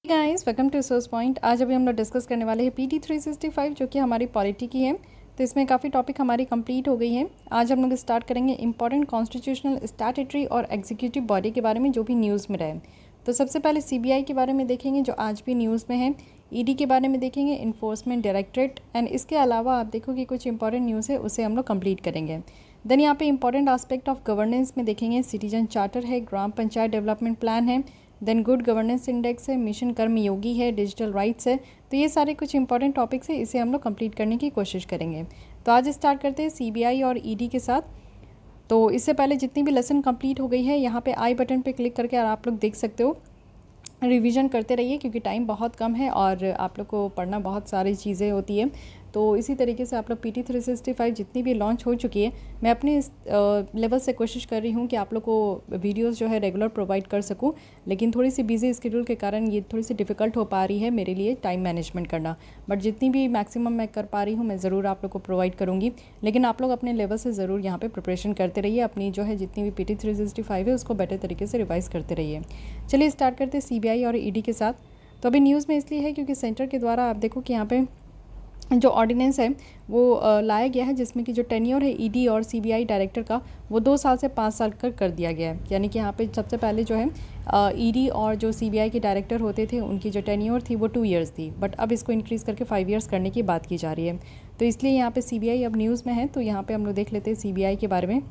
Guys welcome to source point. आज अभी हम लोग डिस्कस करने वाले हैं पीटी 365 जो कि हमारी पॉलिटी की है। तो इसमें काफ़ी टॉपिक हमारी कंप्लीट हो गई है। आज हम लोग स्टार्ट करेंगे इंपॉर्टेंट कॉन्स्टिट्यूशनल स्टैट्यूटरी और एग्जीक्यूटिव बॉडी के बारे में जो भी न्यूज़ में रहे। तो सबसे पहले सीबीआई के बारे में देखेंगे जो आज भी न्यूज़ में है। ईडी के बारे में देखेंगे, इन्फोर्समेंट डायरेक्टरेट, एंड इसके अलावा आप देखो कि कुछ इंपॉर्टेंट न्यूज़ है उसे हम लोग कंप्लीट करेंगे। देन यहाँ पे इंपॉर्टेंट आस्पेक्ट ऑफ गवर्नेंस में देखेंगे, सिटीजन चार्टर है, ग्राम पंचायत डेवलपमेंट प्लान है, देन गुड गवर्नेंस इंडेक्स है, मिशन कर्मयोगी है, डिजिटल राइट्स है। तो ये सारे कुछ इंपॉर्टेंट टॉपिक्स है, इसे हम लोग कंप्लीट करने की कोशिश करेंगे। तो आज स्टार्ट करते हैं सीबीआई और ईडी के साथ। तो इससे पहले जितनी भी लेसन कंप्लीट हो गई है यहाँ पे आई बटन पे क्लिक करके आप लोग देख सकते हो। रिवीजन करते रहिए क्योंकि टाइम बहुत कम है और आप लोग को पढ़ना बहुत सारी चीज़ें होती है। तो इसी तरीके से आप लोग पीटी 365 जितनी भी लॉन्च हो चुकी है, मैं अपने इस लेवल से कोशिश कर रही हूँ कि आप लोग को वीडियोस जो है रेगुलर प्रोवाइड कर सकूँ। लेकिन थोड़ी सी बिजी स्केड्यूल के कारण ये थोड़ी सी डिफ़िकल्ट हो पा रही है मेरे लिए टाइम मैनेजमेंट करना। बट जितनी भी मैक्सिमम मैं कर पा रही हूँ मैं ज़रूर आप लोग को प्रोवाइड करूँगी। लेकिन आप लोग अपने लेवल से ज़रूर यहाँ पर प्रिपरेशन करते रहिए। अपनी जो है जितनी भी पीटी 365 है उसको बेटर तरीके से रिवाइज़ करते रहिए। चलिए स्टार्ट करते हैं सीबीआई और ईडी के साथ। तो अभी न्यूज़ में इसलिए है क्योंकि सेंटर के द्वारा आप देखो कि यहाँ पे जो ऑर्डिनेंस है वो लाया गया है, जिसमें कि जो टेन्योर है ईडी और सीबीआई डायरेक्टर का वो 2 साल से 5 साल कर दिया गया है। यानी कि यहाँ पे सबसे पहले जो है ईडी और जो सीबीआई के डायरेक्टर होते थे उनकी जो टेन्योर थी वो 2 इयर्स थी, बट अब इसको इंक्रीज़ करके 5 इयर्स करने की बात की जा रही है। तो इसलिए यहाँ पे सीबीआई अब न्यूज़ में है। तो यहाँ पर हम लोग देख लेते हैं सीबीआई के बारे में।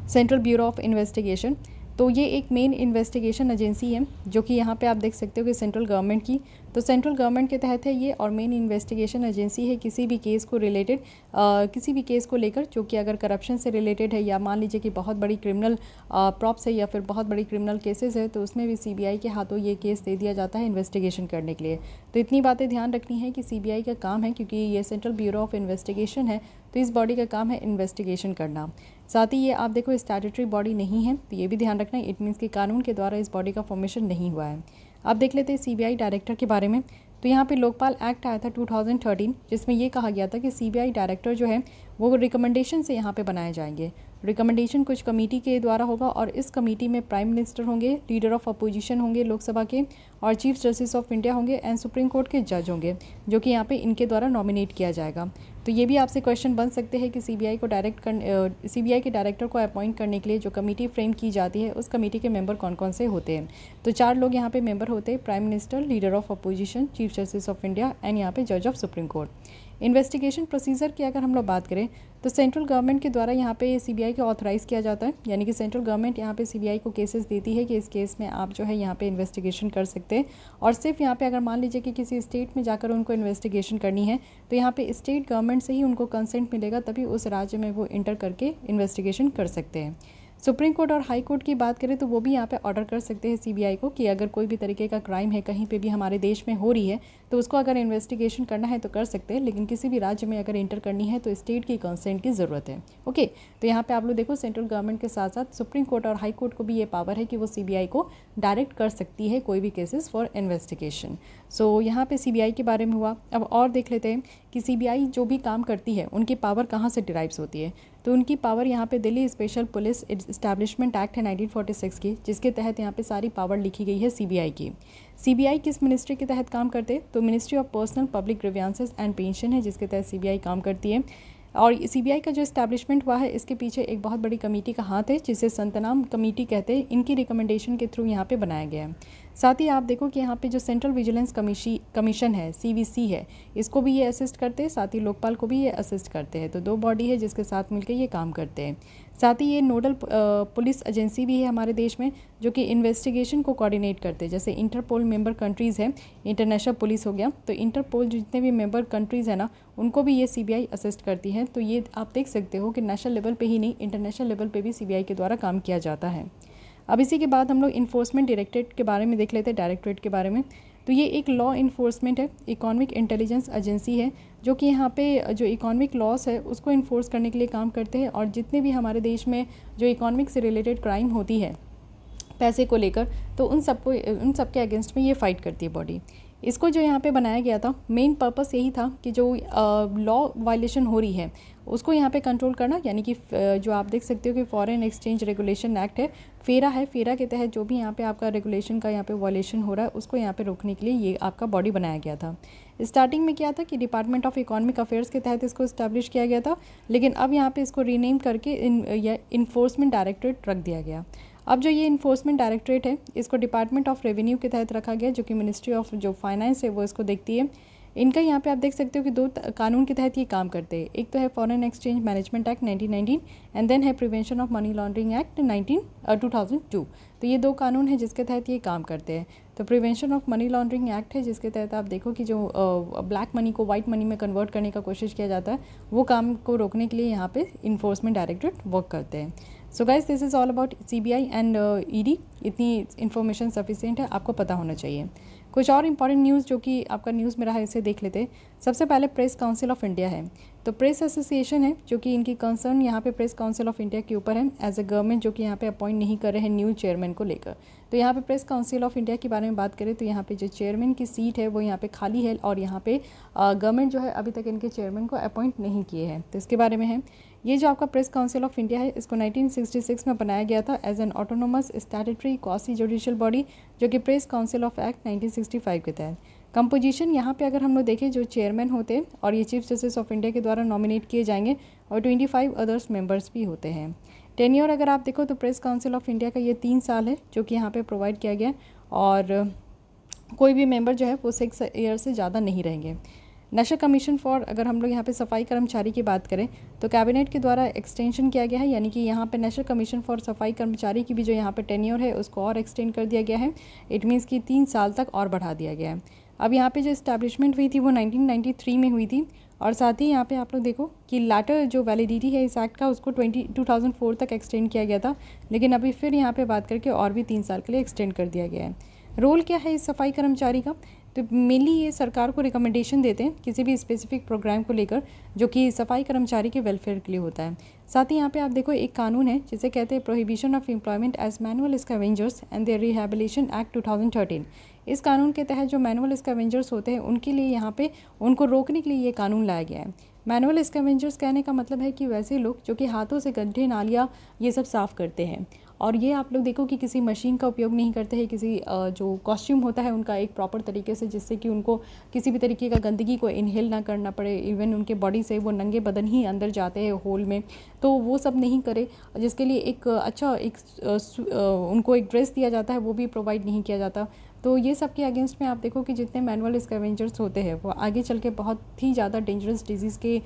सेंट्रल ब्यूरो ऑफ इन्वेस्टिगेशन, तो ये एक मेन इन्वेस्टिगेशन एजेंसी है जो कि यहाँ पे आप देख सकते हो कि सेंट्रल गवर्नमेंट की, तो सेंट्रल गवर्नमेंट के तहत है ये। और मेन इन्वेस्टिगेशन एजेंसी है किसी भी केस को रिलेटेड, किसी भी केस को लेकर जो कि अगर करप्शन से रिलेटेड है या मान लीजिए कि बहुत बड़ी क्रिमिनल प्रॉप्स है या फिर बहुत बड़ी क्रिमिनल केसेस है, तो उसमें भी सीबीआई के हाथों ये केस दे दिया जाता है इन्वेस्टिगेशन करने के लिए। तो इतनी बातें ध्यान रखनी है कि सीबीआई का काम है, क्योंकि ये सेंट्रल ब्यूरो ऑफ इन्वेस्टिगेशन है तो इस बॉडी का काम है इन्वेस्टिगेशन करना। साथ ही ये आप देखो स्टैट्यूटरी बॉडी नहीं है, तो ये भी ध्यान रखना है। इट मीन्स कि कानून के द्वारा इस बॉडी का फॉर्मेशन नहीं हुआ है। अब देख लेते हैं सीबीआई डायरेक्टर के बारे में। तो यहाँ पे लोकपाल एक्ट आया था 2013, जिसमें ये कहा गया था कि सीबीआई डायरेक्टर जो है वो रिकमेंडेशन से यहाँ पे बनाए जाएंगे। रिकमेंडेशन कुछ कमेटी के द्वारा होगा और इस कमेटी में प्राइम मिनिस्टर होंगे, लीडर ऑफ अपोजिशन होंगे लोकसभा के, और चीफ जस्टिस ऑफ इंडिया होंगे, एंड सुप्रीम कोर्ट के जज होंगे, जो कि यहाँ पे इनके द्वारा नॉमिनेट किया जाएगा। तो ये भी आपसे क्वेश्चन बन सकते हैं कि सीबीआई के डायरेक्टर को अपॉइंट करने के लिए जो कमेटी फ्रेम की जाती है उस कमेटी के मेंबर कौन कौन से होते हैं। तो 4 लोग यहाँ पे मेंबर होते हैं, prime minister, leader of opposition, chief justice of India, and यहाँ पे जज of supreme court. Investigation procedure की अगर हम लोग बात करें तो सेंट्रल गवर्नमेंट के द्वारा यहाँ पे सीबीआई को ऑथराइज़ किया जाता है। यानी कि सेंट्रल गवर्नमेंट यहाँ पे सीबीआई को केसेस देती है कि इस केस में आप जो है यहाँ पे इन्वेस्टिगेशन कर सकते हैं। और सिर्फ यहाँ पे अगर मान लीजिए कि किसी स्टेट में जाकर उनको इन्वेस्टिगेशन करनी है तो यहाँ पे स्टेट गवर्नमेंट से ही उनको कंसेंट मिलेगा, तभी उस राज्य में वो इंटर करके इन्वेस्टिगेशन कर सकते हैं। सुप्रीम कोर्ट और हाई कोर्ट की बात करें तो वो भी यहाँ पे ऑर्डर कर सकते हैं सीबीआई को कि अगर कोई भी तरीके का क्राइम है कहीं पे भी हमारे देश में हो रही है तो उसको अगर इन्वेस्टिगेशन करना है तो कर सकते हैं, लेकिन किसी भी राज्य में अगर इंटर करनी है तो स्टेट की कंसेंट की ज़रूरत है। ओके, तो यहाँ पे आप लोग देखो सेंट्रल गवर्नमेंट के साथ साथ सुप्रीम कोर्ट और हाई कोर्ट को भी ये पावर है कि वो सीबीआई को डायरेक्ट कर सकती है कोई भी केसेस फॉर इन्वेस्टिगेशन। सो यहाँ पे सीबीआई के बारे में हुआ। अब और देख लेते हैं कि सीबीआई जो भी काम करती है उनकी पावर कहाँ से डिराइव्स होती है। तो उनकी पावर यहाँ पे Delhi special police establishment act है 1946 की, जिसके तहत यहाँ पे सारी पावर लिखी गई है सीबीआई की। सीबीआई किस मिनिस्ट्री के तहत काम करते हैं तो ministry of personnel public grievances and pension है जिसके तहत सीबीआई काम करती है। और सीबीआई का जो इस्टेब्लिशमेंट हुआ है इसके पीछे एक बहुत बड़ी कमेटी का हाथ है जिसे संतनाम कमेटी कहते हैं। इनकी रिकमेंडेशन के थ्रू यहाँ पे बनाया गया है। साथ ही आप देखो कि यहाँ पे जो सेंट्रल विजिलेंस कमीशन है, सीवीसी है, इसको भी ये असिस्ट करते हैं, साथ ही लोकपाल को भी ये असिस्ट करते हैं। तो 2 बॉडी है जिसके साथ मिलकर ये काम करते हैं। साथ ही ये नोडल पुलिस एजेंसी भी है हमारे देश में जो कि इन्वेस्टिगेशन को कोऑर्डिनेट करते हैं। जैसे इंटरपोल मेंबर कंट्रीज़ है, इंटरनेशनल पुलिस हो गया, तो इंटरपोल जितने भी मेंबर कंट्रीज़ है ना उनको भी ये सीबीआई असिस्ट करती है। तो ये आप देख सकते हो कि नेशनल लेवल पे ही नहीं, इंटरनेशनल लेवल पे भी सीबीआई के द्वारा काम किया जाता है। अब इसी के बाद हम लोग इन्फोर्समेंट डायरेक्टरेट के बारे में देख लेते हैं, डायरेक्टरेट के बारे में। तो ये एक लॉ इन्फोर्समेंट है, इकोनॉमिक इंटेलिजेंस एजेंसी है जो कि यहाँ पे जो इकोनॉमिक लॉस है उसको इन्फोर्स करने के लिए काम करते हैं। और जितने भी हमारे देश में जो इकोनॉमिक से रिलेटेड क्राइम होती है पैसे को लेकर, तो उन सब के अगेंस्ट में ये फ़ाइट करती है बॉडी। इसको जो यहाँ पे बनाया गया था, मेन पर्पस यही था कि जो लॉ वायलेशन हो रही है उसको यहाँ पे कंट्रोल करना, यानी कि जो आप देख सकते हो कि फॉरेन एक्सचेंज रेगुलेशन एक्ट है, फेरा है, फेरा के तहत जो भी यहाँ पे आपका रेगुलेशन का यहाँ पे वायलेशन हो रहा है उसको यहाँ पे रोकने के लिए ये आपका बॉडी बनाया गया था। स्टार्टिंग में क्या था कि डिपार्टमेंट ऑफ इकोनॉमिक अफेयर्स के तहत इसको इस्टेब्लिश किया गया था, लेकिन अब यहाँ पे इसको रीनेम करके इन्फोर्समेंट डायरेक्टरेट रख दिया गया। अब जो ये इन्फोर्समेंट डायरेक्टरेट है इसको डिपार्टमेंट ऑफ रेवेन्यू के तहत रखा गया, जो कि मिनिस्ट्री ऑफ जो फाइनेंस है वो इसको देखती है। इनका यहाँ पे आप देख सकते हो कि दो कानून के तहत ये काम करते हैं। एक तो है foreign exchange management act 1919 and then है prevention of money laundering act 2002। तो ये दो कानून हैं जिसके तहत ये काम करते हैं। तो prevention of money laundering act है जिसके तहत आप देखो कि जो ब्लैक मनी को वाइट मनी में कन्वर्ट करने का कोशिश किया जाता है, वो काम को रोकने के लिए यहाँ पे इन्फोर्समेंट डायरेक्टरेट वर्क करते हैं। So guys, this is all about CBI and ED। इतनी इन्फॉर्मेशन सफिशिएंट है, आपको पता होना चाहिए। कुछ और इंपॉर्टेंट न्यूज़ जो कि आपका न्यूज़ में रहा है इसे देख लेते हैं। सबसे पहले प्रेस काउंसिल ऑफ इंडिया है, तो प्रेस एसोसिएशन है जो कि इनकी कंसर्न यहाँ पे प्रेस काउंसिल ऑफ इंडिया के ऊपर है एज ए गवर्नमेंट, जो कि यहाँ पे अपॉइंट नहीं कर रहे हैं न्यू चेयरमैन को लेकर। तो यहाँ पे प्रेस काउंसिल ऑफ इंडिया के बारे में बात करें तो यहाँ पे जो चेयरमैन की सीट है वो यहाँ पे खाली है और यहाँ पे गवर्नमेंट जो है अभी तक इनके चेयरमैन को अपॉइंट नहीं किए हैं, तो इसके बारे में है। ये जो आपका प्रेस काउंसिल ऑफ इंडिया है इसको 1966 में बनाया गया था as an autonomous statutory quasi judicial body, जो कि प्रेस काउंसिल ऑफ एक्ट 1965 के तहत। कंपोजिशन यहाँ पे अगर हम लोग देखें, जो चेयरमैन होते हैं और ये चीफ जस्टिस ऑफ इंडिया के द्वारा नॉमिनेट किए जाएंगे और 25 अदर्स मेंबर्स भी होते हैं। टेन्योर अगर आप देखो तो प्रेस काउंसिल ऑफ इंडिया का ये 3 साल है जो कि यहाँ पे प्रोवाइड किया गया, और कोई भी मेंबर जो है वो 6 ईयर से ज़्यादा नहीं रहेंगे। नेशनल कमीशन फॉर, अगर हम लोग यहाँ पे सफाई कर्मचारी की बात करें तो कैबिनेट के द्वारा एक्सटेंशन किया गया है, यानी कि यहाँ पे नेशनल कमीशन फॉर सफाई कर्मचारी की भी जो यहाँ पे टेन्योर है उसको और एक्सटेंड कर दिया गया है। इट मीन्स कि 3 साल तक और बढ़ा दिया गया है। अब यहाँ पे जो इस्टेब्लिशमेंट हुई थी वो 1993 में हुई थी, और साथ ही यहाँ पे आप लोग देखो कि लाटर जो वैलिडिटी है इस एक्ट का उसको 2004 तक एक्सटेंड किया गया था, लेकिन अभी फिर यहाँ पे बात करके और भी 3 साल के लिए एक्सटेंड कर दिया गया है। रोल क्या है इस सफाई कर्मचारी का, तो मेनली ये सरकार को रिकमेंडेशन देते हैं किसी भी स्पेसिफिक प्रोग्राम को लेकर जो कि सफाई कर्मचारी के वेलफेयर के लिए होता है। साथ ही यहाँ पे आप देखो एक कानून है जिसे कहते हैं prohibition of employment as manual scavengers and their rehabilitation act 2013। इस कानून के तहत जो मैनुअल स्कैवेंजर्स होते हैं उनके लिए यहाँ पे उनको रोकने के लिए ये कानून लाया गया है। मैनुअल स्कैवेंजर्स कहने का मतलब है कि वैसे लोग जो कि हाथों से गड्ढे नालियाँ ये सब साफ़ करते हैं, और ये आप लोग देखो कि किसी मशीन का उपयोग नहीं करते हैं, किसी जो कॉस्ट्यूम होता है उनका एक प्रॉपर तरीके से, जिससे कि उनको किसी भी तरीके का गंदगी को इनहेल ना करना पड़े, इवन उनके बॉडी से वो नंगे बदन ही अंदर जाते हैं होल में, तो वो सब नहीं करे, जिसके लिए एक अच्छा उनको एक ड्रेस दिया जाता है वो भी प्रोवाइड नहीं किया जाता। तो ये सब के अगेंस्ट में आप देखो कि जितने मैनुअल स्कैवेंजर्स होते हैं वो आगे चल के बहुत ही ज़्यादा डेंजरस डिजीज़ के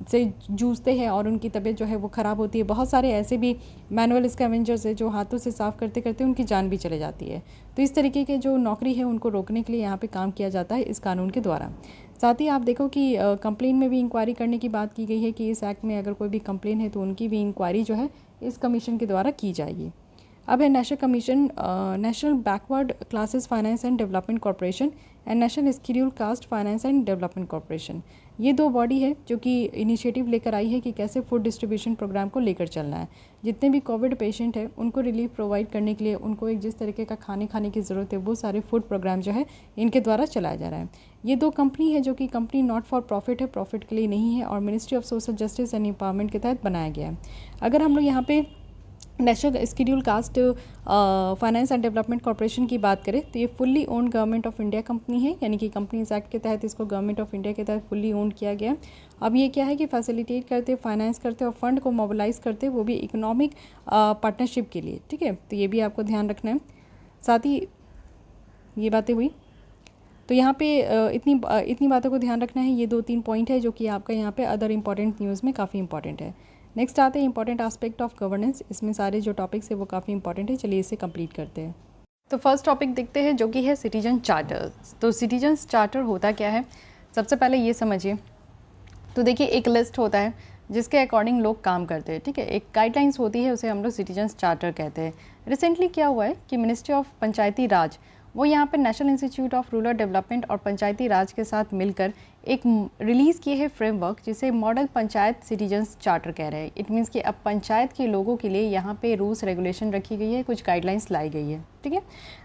से जूझते हैं और उनकी तबीयत जो है वो ख़राब होती है। बहुत सारे ऐसे भी मैनुअल स्कैवेंजर्स है जो हाथों से साफ़ करते करते उनकी जान भी चले जाती है। तो इस तरीके के जो नौकरी है उनको रोकने के लिए यहाँ पे काम किया जाता है इस कानून के द्वारा। साथ ही आप देखो कि कंप्लेन में भी इंक्वायरी करने की बात की गई है कि इस एक्ट में अगर कोई भी कंप्लेन है तो उनकी भी इंक्वायरी जो है इस कमीशन के द्वारा की जाएगी। अब है national commission, national backward classes finance and development corporation and national scheduled caste finance and development corporation. ये 2 बॉडी है जो कि इनिशिएटिव लेकर आई है कि कैसे फूड डिस्ट्रीब्यूशन प्रोग्राम को लेकर चलना है। जितने भी कोविड पेशेंट है उनको रिलीफ प्रोवाइड करने के लिए, उनको एक जिस तरीके का खाने की ज़रूरत है वो सारे फूड प्रोग्राम जो है इनके द्वारा चलाया जा रहा है। ये 2 कंपनी है जो कि कंपनी नॉट फॉर प्रॉफिट है, प्रॉफिट के लिए नहीं है, और ministry of social justice and empowerment के तहत बनाया गया है। अगर हम लोग यहाँ पे national scheduled caste finance and development corporation की बात करें तो ये fully owned government of India company है, यानी कि कंपनीज एक्ट के तहत इसको गवर्नमेंट ऑफ इंडिया के तहत फुल्ली ओन्ड किया गया। अब ये क्या है कि फैसिलिटेट करते, फाइनेंस करते और फंड को मोबिलाइज करते, वो भी इकोनॉमिक पार्टनरशिप के लिए, ठीक है। तो ये भी आपको ध्यान रखना है। साथ ही ये बातें हुई, तो यहाँ पे इतनी बातों को ध्यान रखना है। ये 2-3 पॉइंट है जो कि आपका यहाँ पे अदर इंपॉर्टेंट न्यूज़ में काफ़ी इंपॉर्टेंट है। नेक्स्ट आते हैं इंपॉर्टेंट एस्पेक्ट ऑफ गवर्नेंस। इसमें सारे जो टॉपिक्स है वो काफ़ी इंपॉर्टेंट है, चलिए इसे कंप्लीट करते हैं। तो फर्स्ट टॉपिक देखते हैं जो कि है सिटीजन चार्टर। तो सिटीजन चार्टर होता क्या है, सबसे पहले ये समझिए। तो देखिए एक लिस्ट होता है जिसके अकॉर्डिंग लोग काम करते हैं, ठीक है। एक गाइडलाइंस होती है, उसे हम लोग सिटीजन चार्टर कहते हैं। रिसेंटली क्या हुआ है कि मिनिस्ट्री ऑफ पंचायती राज वो यहाँ पे national institute of rural development और पंचायती राज के साथ मिलकर एक रिलीज़ किए है फ्रेमवर्क, जिसे मॉडल पंचायत सिटीजन्स चार्टर कह रहे हैं। इट मीन्स कि अब पंचायत के लोगों के लिए यहाँ पे रूल्स रेगुलेशन रखी गई है, कुछ गाइडलाइंस लाई गई है। ठीक है,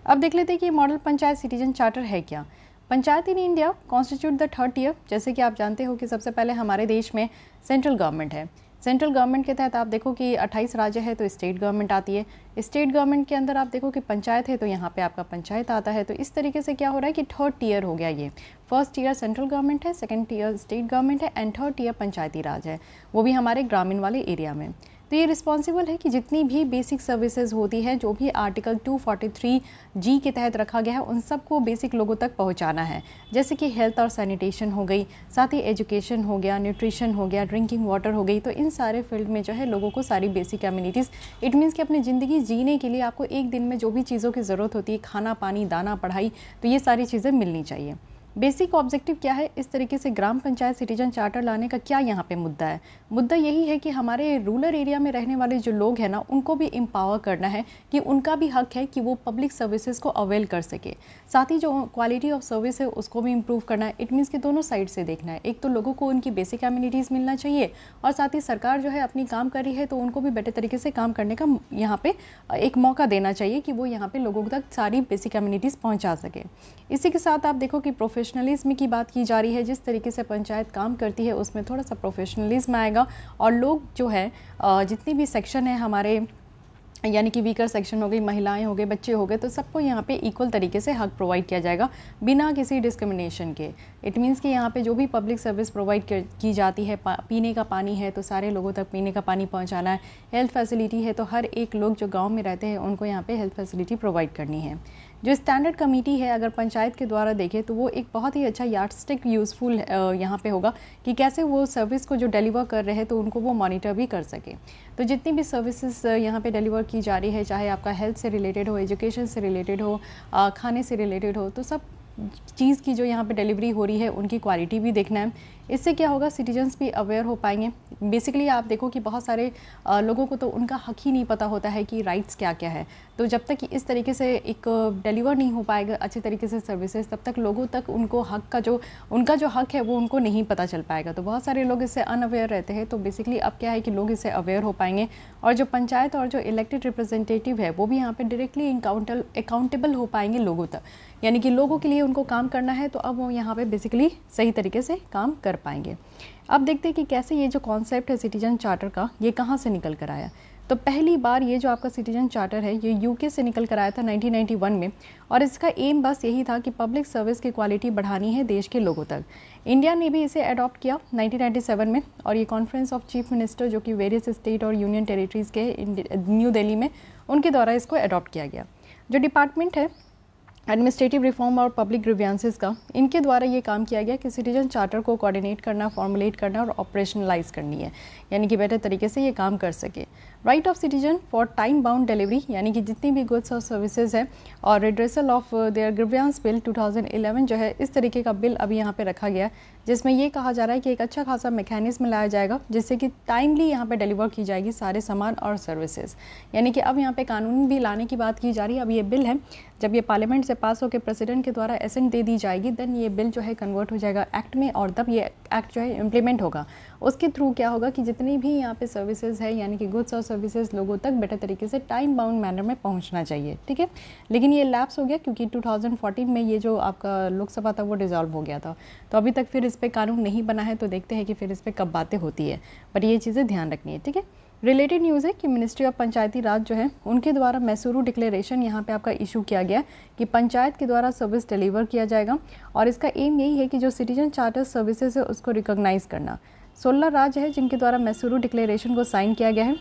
अब देख लेते हैं कि मॉडल पंचायत सिटीजन चार्टर है क्या। Panchayat in India constitute the third tier. जैसे कि आप जानते हो कि सबसे पहले हमारे देश में सेंट्रल गवर्नमेंट है। सेंट्रल गवर्नमेंट के तहत आप देखो कि 28 राज्य है तो स्टेट गवर्नमेंट आती है। स्टेट गवर्नमेंट के अंदर आप देखो कि पंचायत है तो यहाँ पे आपका पंचायत आता है। तो इस तरीके से क्या हो रहा है कि थर्ड टियर हो गया ये। फर्स्ट टियर सेंट्रल गवर्नमेंट है, सेकंड टियर स्टेट गवर्नमेंट है एंड थर्ड टियर पंचायती राज है, वो भी हमारे ग्रामीण वाले एरिया में। तो ये रिस्पॉन्सिबल है कि जितनी भी बेसिक सर्विसेज होती हैं, जो भी आर्टिकल 243G के तहत रखा गया है, उन सबको बेसिक लोगों तक पहुंचाना है। जैसे कि हेल्थ और सैनिटेशन हो गई, साथ ही एजुकेशन हो गया, न्यूट्रिशन हो गया, ड्रिंकिंग वाटर हो गई। तो इन सारे फील्ड में जो है लोगों को सारी बेसिक कम्युनिटीज़, इट मीन्स कि अपनी ज़िंदगी जीने के लिए आपको एक दिन में जो भी चीज़ों की ज़रूरत होती है, खाना, पानी, दाना, पढ़ाई, तो ये सारी चीज़ें मिलनी चाहिए। बेसिक ऑब्जेक्टिव क्या है इस तरीके से ग्राम पंचायत सिटीजन चार्टर लाने का, क्या यहाँ पे मुद्दा है? मुद्दा यही है कि हमारे रूरल एरिया में रहने वाले जो लोग हैं ना, उनको भी एम्पावर करना है कि उनका भी हक है कि वो पब्लिक सर्विसेज को अवेल कर सके। साथ ही जो क्वालिटी ऑफ सर्विस है उसको भी इम्प्रूव करना है। इट मीन्स कि दोनों साइड से देखना है। एक तो लोगों को उनकी बेसिक कम्युनिटीज़ मिलना चाहिए, और साथ ही सरकार जो है अपनी काम कर रही है तो उनको भी बेटर तरीके से काम करने का यहाँ पे एक मौका देना चाहिए कि वो यहाँ पे लोगों तक सारी बेसिक कम्युनिटीज़ पहुँचा सके। इसी के साथ आप देखो कि प्रोफेशनलिज्म की बात की जा रही है। जिस तरीके से पंचायत काम करती है उसमें थोड़ा सा प्रोफेशनलिज्म आएगा, और लोग जो है जितनी भी सेक्शन है हमारे, यानी कि वीकर सेक्शन हो गई, महिलाएं हो गए, बच्चे हो गए, तो सबको यहाँ पे इक्वल तरीके से हक प्रोवाइड किया जाएगा बिना किसी डिस्क्रिमिनेशन के। इट मीन्स कि यहाँ पे जो भी पब्लिक सर्विस प्रोवाइड की जाती है, पीने का पानी है तो सारे लोगों तक पीने का पानी पहुँचाना है। हेल्थ फैसिलिटी है तो हर एक लोग जो गाँव में रहते हैं उनको यहाँ पे हेल्थ फैसिलिटी प्रोवाइड करनी है। जो स्टैंडर्ड कमेटी है अगर पंचायत के द्वारा देखें तो वो एक बहुत ही अच्छा यार्डस्टिक यूज़फुल यहाँ पे होगा कि कैसे वो सर्विस को जो डिलीवर कर रहे हैं तो उनको वो मॉनिटर भी कर सके। तो जितनी भी सर्विसेज यहाँ पे डिलीवर की जा रही है, चाहे आपका हेल्थ से रिलेटेड हो, एजुकेशन से रिलेटेड हो, खाने से रिलेटेड हो, तो सब चीज़ की जो यहाँ पे डिलीवरी हो रही है उनकी क्वालिटी भी देखना है। इससे क्या होगा, सिटीजन्स भी अवेयर हो पाएंगे। बेसिकली आप देखो कि बहुत सारे लोगों को तो उनका हक ही नहीं पता होता है कि राइट्स क्या क्या है। तो जब तक इस तरीके से एक डिलीवर नहीं हो पाएगा अच्छे तरीके से सर्विसेज, तब तक लोगों तक उनको हक का जो उनका जो हक है वो उनको नहीं पता चल पाएगा। तो बहुत सारे लोग इससे अनअवेयर रहते हैं। तो बेसिकली अब क्या है कि लोग इससे अवेयर हो पाएंगे, और जो पंचायत और जो इलेक्टेड रिप्रेजेंटेटिव है वो भी यहाँ पर डायरेक्टली अकाउंटेबल हो पाएंगे लोगों तक, यानी कि लोगों के लिए उनको काम करना है तो अब वो यहाँ पे बेसिकली सही तरीके से काम कर पाएंगे। अब देखते हैं कि कैसे ये जो कॉन्सेप्ट है सिटीजन चार्टर का, ये कहाँ से निकल कर आया। तो पहली बार ये जो आपका सिटीजन चार्टर है ये यूके से निकल कर आया था 1991 में, और इसका एम बस यही था कि पब्लिक सर्विस की क्वालिटी बढ़ानी है देश के लोगों तक। इंडिया ने भी इसे अडॉप्ट किया 1997 में, और ये कॉन्फ्रेंस ऑफ चीफ मिनिस्टर जो कि वेरियस स्टेट और यूनियन टेरिटरीज़ के न्यू दिल्ली में, उनके द्वारा इसको अडॉप्ट किया गया। जो डिपार्टमेंट है एडमिनिस्ट्रेटिव रिफॉर्म और पब्लिक ग्रीवियंसेस का, इनके द्वारा ये काम किया गया कि सिटीजन चार्टर को कोऑर्डिनेट करना, फॉर्मुलेट करना और ऑपरेशनलाइज करनी है, यानी कि बेटर तरीके से ये काम कर सके। Right of citizen for time bound delivery, यानी कि जितनी भी गुड्स और सर्विसेज है, और redressal of their grievance bill 2011 जो है, इस तरीके का बिल अभी यहाँ पे रखा गया, जिसमें ये कहा जा रहा है कि एक अच्छा खासा मैकेनिज्म लाया जाएगा जिससे कि टाइमली यहाँ पे डिलीवर की जाएगी सारे सामान और सर्विसेज। यानी कि अब यहाँ पे कानून भी लाने की बात की जा रही है। अब ये बिल है, जब ये पार्लियामेंट से पास होकर प्रेसिडेंट के द्वारा एसेंट दे दी जाएगी, देन ये बिल जो है कन्वर्ट हो जाएगा एक्ट में, और तब ये एक्ट जो है इम्प्लीमेंट होगा। उसके थ्रू क्या होगा कि जितनी भी यहाँ पे सर्विसेज है, यानी कि गुड्स और सर्विसेज लोगों तक बेटर तरीके से टाइम बाउंड मैनर में पहुँचना चाहिए। ठीक है, लेकिन ये लैप्स हो गया क्योंकि 2014 में ये जो आपका लोकसभा था वो डिसॉल्व हो गया था, तो अभी तक फिर इस पर कानून नहीं बना है। तो देखते हैं कि फिर इस पर कब बातें होती है, पर ये चीज़ें ध्यान रखनी है। ठीक है, रिलेटेड न्यूज़ है कि मिनिस्ट्री ऑफ पंचायती राज जो है उनके द्वारा मैसूरू डिक्लेरेशन यहाँ पे आपका इशू किया गया कि पंचायत के द्वारा सर्विस डिलीवर किया जाएगा, और इसका एम यही है कि जो सिटीजन चार्टर सर्विसेज है उसको रिकॉग्नाइज करना। 16 राज्य है जिनके द्वारा मैसूरू डिक्लेरेशन को साइन किया गया है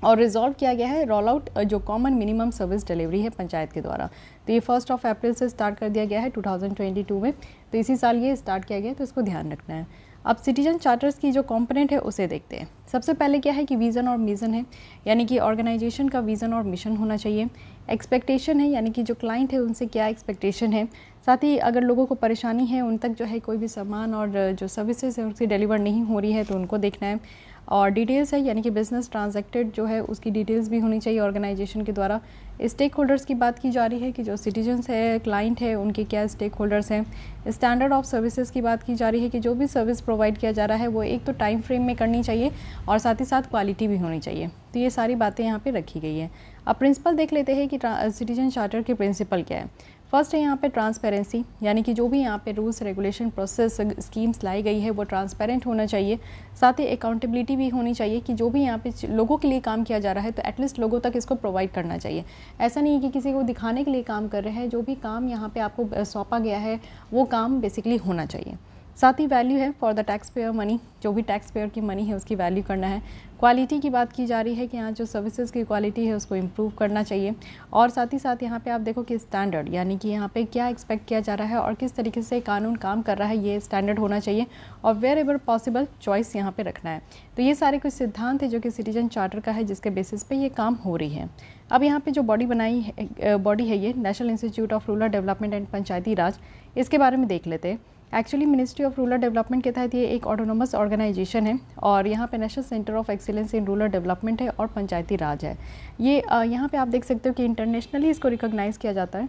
और रिजॉल्व किया गया है रोल आउट जो कॉमन मिनिमम सर्विस डिलीवरी है पंचायत के द्वारा। तो ये 1 अप्रैल से स्टार्ट कर दिया गया है 2022 में, तो इसी साल ये स्टार्ट किया गया है, तो इसको ध्यान रखना है। अब सिटीजन चार्टर्स की जो कंपोनेंट है उसे देखते हैं। सबसे पहले क्या है कि विज़न और मिशन है, यानी कि ऑर्गेनाइजेशन का विज़न और मिशन होना चाहिए। एक्सपेक्टेशन है, यानी कि जो क्लाइंट है उनसे क्या एक्सपेक्टेशन है। साथ ही अगर लोगों को परेशानी है, उन तक जो है कोई भी सामान और जो सर्विसेज है उसकी डिलीवर नहीं हो रही है तो उनको देखना है। और डिटेल्स है, यानी कि बिजनेस ट्रांजैक्टेड जो है उसकी डिटेल्स भी होनी चाहिए ऑर्गेनाइजेशन के द्वारा। स्टेक होल्डर्स की बात की जा रही है कि जो सिटीजन्स है, क्लाइंट है, उनके क्या स्टेक होल्डर्स हैं। स्टैंडर्ड ऑफ सर्विसेज की बात की जा रही है कि जो भी सर्विस प्रोवाइड किया जा रहा है वो एक तो टाइम फ्रेम में करनी चाहिए और साथ ही साथ क्वालिटी भी होनी चाहिए। तो ये सारी बातें यहाँ पे रखी गई है। अब प्रिंसिपल देख लेते हैं कि सिटीजन चार्टर के प्रिंसिपल क्या है। फर्स्ट है यहाँ पे ट्रांसपेरेंसी, यानी कि जो भी यहाँ पे रूल्स रेगुलेशन प्रोसेस स्कीम्स लाई गई है वो ट्रांसपेरेंट होना चाहिए। साथ ही अकाउंटेबिलिटी भी होनी चाहिए कि जो भी यहाँ पे लोगों के लिए काम किया जा रहा है तो एटलीस्ट लोगों तक इसको प्रोवाइड करना चाहिए। ऐसा नहीं है कि किसी को दिखाने के लिए काम कर रहे हैं, जो भी काम यहाँ पे आपको सौंपा गया है वो काम बेसिकली होना चाहिए। साथ ही वैल्यू है for the tax payer money, जो भी टैक्स पेयर की मनी है उसकी वैल्यू करना है। क्वालिटी की बात की जा रही है कि यहाँ जो सर्विसेज की क्वालिटी है उसको इम्प्रूव करना चाहिए। और साथ ही साथ यहाँ पे आप देखो कि स्टैंडर्ड, यानी कि यहाँ पे क्या एक्सपेक्ट किया जा रहा है और किस तरीके से कानून काम कर रहा है, ये स्टैंडर्ड होना चाहिए। और वेयर एवर पॉसिबल चॉइस यहाँ पे रखना है। तो ये सारे कुछ सिद्धांत है जो कि सिटीजन चार्टर का है, जिसके बेसिस पे ये काम हो रही है। अब यहाँ पे जो बॉडी है ये national institute of rural development and Panchayati Raj, इसके बारे में देख लेते हैं। Actually ministry of rural development के तहत ये एक ऑटोनोमस ऑर्गेनाइजेशन है और यहाँ पे national centre of excellence in rural development है और पंचायती राज है। ये यहाँ पे आप देख सकते हो कि इंटरनेशनली इसको रिकॉग्नाइज़ किया जाता है।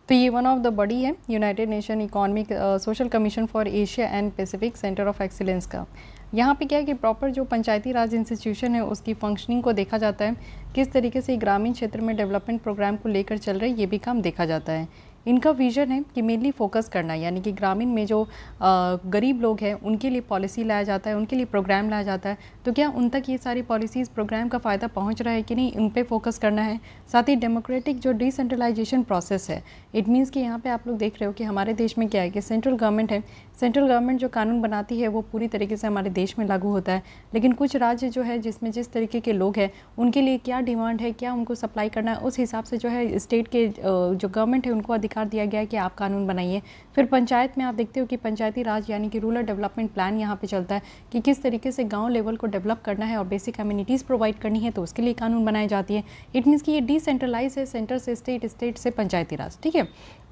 तो ये वन ऑफ द बॉडी है United nation economic social commission for Asia and Pacific centre of excellence का। यहाँ पे क्या है कि प्रॉपर जो पंचायती राज इंस्टीट्यूशन है उसकी फंक्शनिंग को देखा जाता है, किस तरीके से ग्रामीण क्षेत्र में डेवलपमेंट प्रोग्राम को लेकर चल रहे ये भी काम देखा जाता है। इनका विजन है कि मेनली फोकस करना, यानी कि ग्रामीण में जो गरीब लोग हैं उनके लिए पॉलिसी लाया जाता है, उनके लिए प्रोग्राम लाया जाता है। तो क्या उन तक ये सारी पॉलिसीज़ प्रोग्राम का फ़ायदा पहुंच रहा है कि नहीं, उन पे फोकस करना है। साथ ही डेमोक्रेटिक जो डिसेंट्रलाइजेशन प्रोसेस है, इट मीन्स कि यहाँ पे आप लोग देख रहे हो कि हमारे देश में क्या है कि सेंट्रल गवर्नमेंट है, सेंट्रल गवर्नमेंट जो कानून बनाती है वो पूरी तरीके से हमारे देश में लागू होता है। लेकिन कुछ राज्य जो है जिसमें जिस तरीके के लोग हैं उनके लिए क्या डिमांड है, क्या उनको सप्लाई करना है, उस हिसाब से जो है स्टेट के जो गवर्नमेंट है उनको अधिकार दिया गया है कि आप कानून बनाइए। फिर पंचायत में आप देखते हो कि पंचायती राज यानी कि रूरल डेवलपमेंट प्लान यहाँ पे चलता है कि किस तरीके से गांव लेवल को डेवलप करना है और बेसिक कम्युनिटीज़ प्रोवाइड करनी है, तो उसके लिए कानून बनाई जाती है। इट मीन्स कि ये डिसेंट्रलाइज है, सेंटर से स्टेट, स्टेट से पंचायती राज, ठीक है।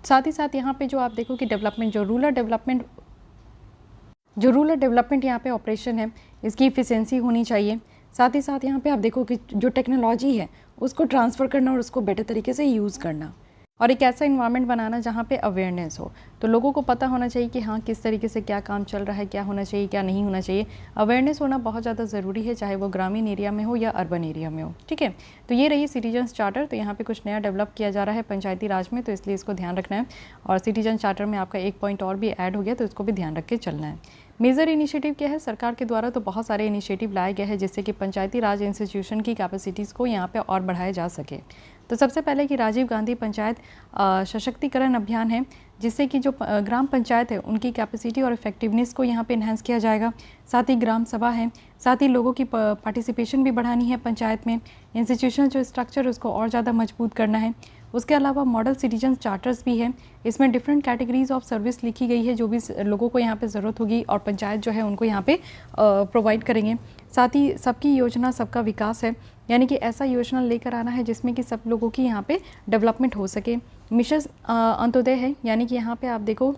साथ ही साथ यहाँ पे जो आप देखो कि डेवलपमेंट जो रूरल डेवलपमेंट यहाँ पे ऑपरेशन है इसकी इफिशिएंसी होनी चाहिए। साथ ही साथ यहाँ पे आप देखो कि जो टेक्नोलॉजी है उसको ट्रांसफ़र करना और उसको बेटर तरीके से यूज़ करना और एक ऐसा इन्वायरमेंट बनाना जहाँ पे अवेयरनेस हो, तो लोगों को पता होना चाहिए कि हाँ किस तरीके से क्या काम चल रहा है, क्या होना चाहिए, क्या नहीं होना चाहिए। अवेयरनेस होना बहुत ज़्यादा ज़रूरी है, चाहे वो ग्रामीण एरिया में हो या अर्बन एरिया में हो, ठीक है। तो ये रही सिटीजन्स चार्टर। तो यहाँ पे कुछ नया डेवलप किया जा रहा है पंचायती राज में, तो इसलिए इसको ध्यान रखना है। और सिटीजन चार्टर में आपका एक पॉइंट और भी ऐड हो गया, तो इसको भी ध्यान रख के चलना है। मेजर इनिशिएटिव क्या है सरकार के द्वारा, तो बहुत सारे इनिशिएटिव लाए गए हैं जिससे कि पंचायती राज इंस्टीट्यूशन की कैपेसिटीज़ को यहाँ पे और बढ़ाया जा सके। तो सबसे पहले कि राजीव गांधी पंचायत सशक्तिकरण अभियान है, जिससे कि जो ग्राम पंचायत है उनकी कैपेसिटी और इफेक्टिवनेस को यहाँ पे इन्हांस किया जाएगा। साथ ही ग्राम सभा है, साथ ही लोगों की पार्टिसिपेशन भी बढ़ानी है पंचायत में। इंस्टीट्यूशनल जो स्ट्रक्चर है उसको और ज़्यादा मजबूत करना है। उसके अलावा मॉडल सिटीजन चार्टर्स भी है, इसमें डिफरेंट कैटेगरीज ऑफ सर्विस लिखी गई है जो भी लोगों को यहाँ पे ज़रूरत होगी और पंचायत जो है उनको यहाँ पे प्रोवाइड करेंगे। साथ ही सबकी योजना सबका विकास है, यानी कि ऐसा योजना लेकर आना है जिसमें कि सब लोगों की यहाँ पे डेवलपमेंट हो सके। मिशन अंत्योदय है, यानी कि यहाँ पे आप देखो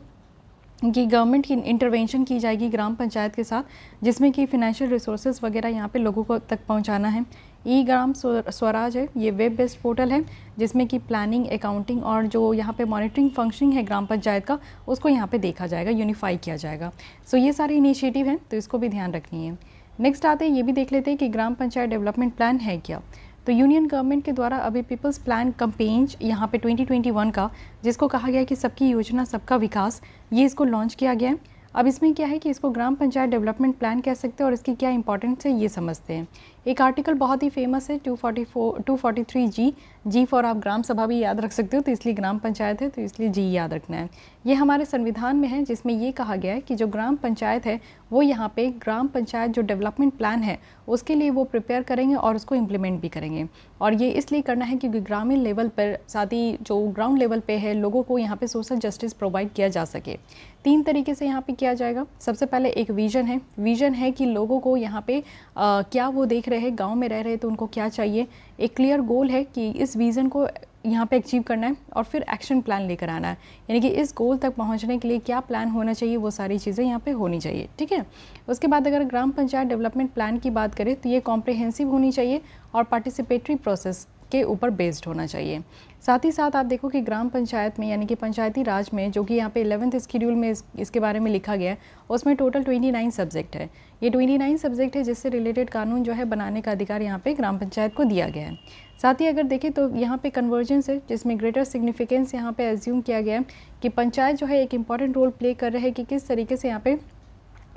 कि गवर्नमेंट की इंटरवेंशन की जाएगी ग्राम पंचायत के साथ, जिसमें कि फिनेंशियल रिसोर्सेज वगैरह यहाँ पे लोगों को तक पहुँचाना है। ई ग्राम स्वराज है, ये वेब बेस्ड पोर्टल है जिसमें कि प्लानिंग, अकाउंटिंग और जो यहाँ पे मॉनिटरिंग फंक्शनिंग है ग्राम पंचायत का उसको यहाँ पे देखा जाएगा, यूनिफाई किया जाएगा। सो ये सारे इनिशिएटिव हैं, तो इसको भी ध्यान रखनी है। नेक्स्ट आते हैं, ये भी देख लेते हैं कि ग्राम पंचायत डेवलपमेंट प्लान है क्या। तो यूनियन गवर्नमेंट के द्वारा अभी पीपल्स प्लान कैंपेन यहाँ पे 2021 का, जिसको कहा गया है कि सबकी योजना सबका विकास, ये इसको लॉन्च किया गया है। अब इसमें क्या है कि इसको ग्राम पंचायत डेवलपमेंट प्लान कह सकते हैं और इसकी क्या इंपॉर्टेंस है ये समझते हैं। एक आर्टिकल बहुत ही फेमस है 243 जी फॉर आप ग्राम सभा भी याद रख सकते हो, तो इसलिए ग्राम पंचायत है तो इसलिए जी याद रखना है। ये हमारे संविधान में है जिसमें ये कहा गया है कि जो ग्राम पंचायत है वो यहाँ पे ग्राम पंचायत जो डेवलपमेंट प्लान है उसके लिए वो प्रिपेयर करेंगे और उसको इम्प्लीमेंट भी करेंगे। और ये इसलिए करना है क्योंकि ग्रामीण लेवल पर, साथ ही जो ग्राउंड लेवल पे है, लोगों को यहाँ पे सोशल जस्टिस प्रोवाइड किया जा सके। 3 तरीके से यहाँ पे किया जाएगा। सबसे पहले एक विजन है कि लोगों को यहाँ पे क्या वो देख रहे हैं, गांव में रह रहे हैं तो उनको क्या चाहिए। एक क्लियर गोल है कि इस विज़न को यहाँ पे अचीव करना है और फिर एक्शन प्लान लेकर आना है, यानी कि इस गोल तक पहुँचने के लिए क्या प्लान होना चाहिए, वो सारी चीज़ें यहाँ पे होनी चाहिए, ठीक है। उसके बाद अगर ग्राम पंचायत डेवलपमेंट प्लान की बात करें तो ये कॉम्प्रिहेंसिव होनी चाहिए और पार्टिसिपेटरी प्रोसेस के ऊपर बेस्ड होना चाहिए। साथ ही साथ आप देखो कि ग्राम पंचायत में यानी कि पंचायती राज में, जो कि यहाँ पे 11th शेड्यूल में इसके बारे में लिखा गया है, उसमें टोटल 29 सब्जेक्ट है। ये 29 सब्जेक्ट है जिससे रिलेटेड कानून जो है बनाने का अधिकार यहाँ पे ग्राम पंचायत को दिया गया है। साथ ही अगर देखें तो यहाँ पे कन्वर्जेंस है, जिसमें ग्रेटर सिग्निफिकेंस यहाँ पे एज्यूम किया गया है कि पंचायत जो है एक इंपॉर्टेंट रोल प्ले कर रहे हैं कि किस तरीके से यहाँ पे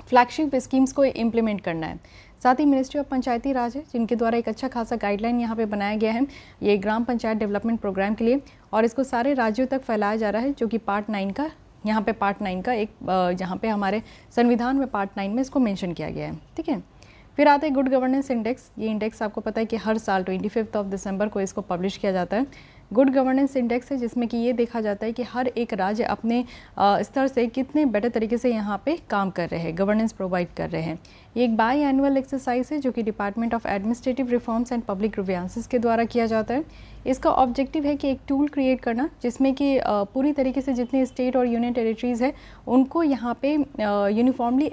फ्लैगशिप स्कीम्स को इम्प्लीमेंट करना है। साथ ही मिनिस्ट्री ऑफ पंचायती राज है, जिनके द्वारा एक अच्छा खासा गाइडलाइन यहाँ पे बनाया गया है ये ग्राम पंचायत डेवलपमेंट प्रोग्राम के लिए, और इसको सारे राज्यों तक फैलाया जा रहा है, जो कि पार्ट 9 का यहाँ पे पार्ट 9 का एक जहाँ पे हमारे संविधान में पार्ट 9 में इसको मेंशन किया गया है। ठीक है, फिर आते हैं गुड गवर्नेंस इंडेक्स। ये इंडेक्स आपको पता है कि हर साल 25 दिसंबर को इसको पब्लिश किया जाता है। गुड गवर्नेंस इंडेक्स है जिसमें कि ये देखा जाता है कि हर एक राज्य अपने स्तर से कितने बेटर तरीके से यहाँ पे काम कर रहे हैं, गवर्नेंस प्रोवाइड कर रहे हैं। ये एक बाई एनुअल एक्सरसाइज है जो कि department of administrative reforms and public grievances के द्वारा किया जाता है। इसका ऑब्जेक्टिव है कि एक टूल क्रिएट करना जिसमें कि पूरी तरीके से जितने स्टेट और यूनियन टेरिटरीज़ है उनको यहाँ पे यूनिफॉर्मली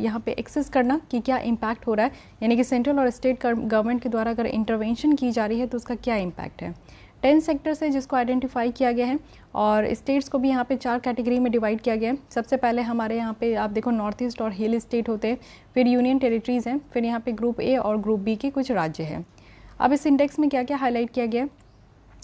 यहाँ पे एक्सेस करना कि क्या इम्पैक्ट हो रहा है, यानी कि सेंट्रल और स्टेट गवर्नमेंट के द्वारा अगर इंटरवेंशन की जा रही है तो उसका क्या इम्पैक्ट है। 10 सेक्टर्स है जिसको आइडेंटिफाई किया गया है, और स्टेट्स को भी यहाँ पे 4 कैटेगरी में डिवाइड किया गया है। सबसे पहले हमारे यहाँ पे आप देखो नॉर्थ ईस्ट और हिल स्टेट होते हैं, फिर यूनियन टेरिटरीज़ हैं, फिर यहाँ पे ग्रुप ए और ग्रुप बी के कुछ राज्य हैं। अब इस इंडेक्स में क्या क्या हाईलाइट किया गया है,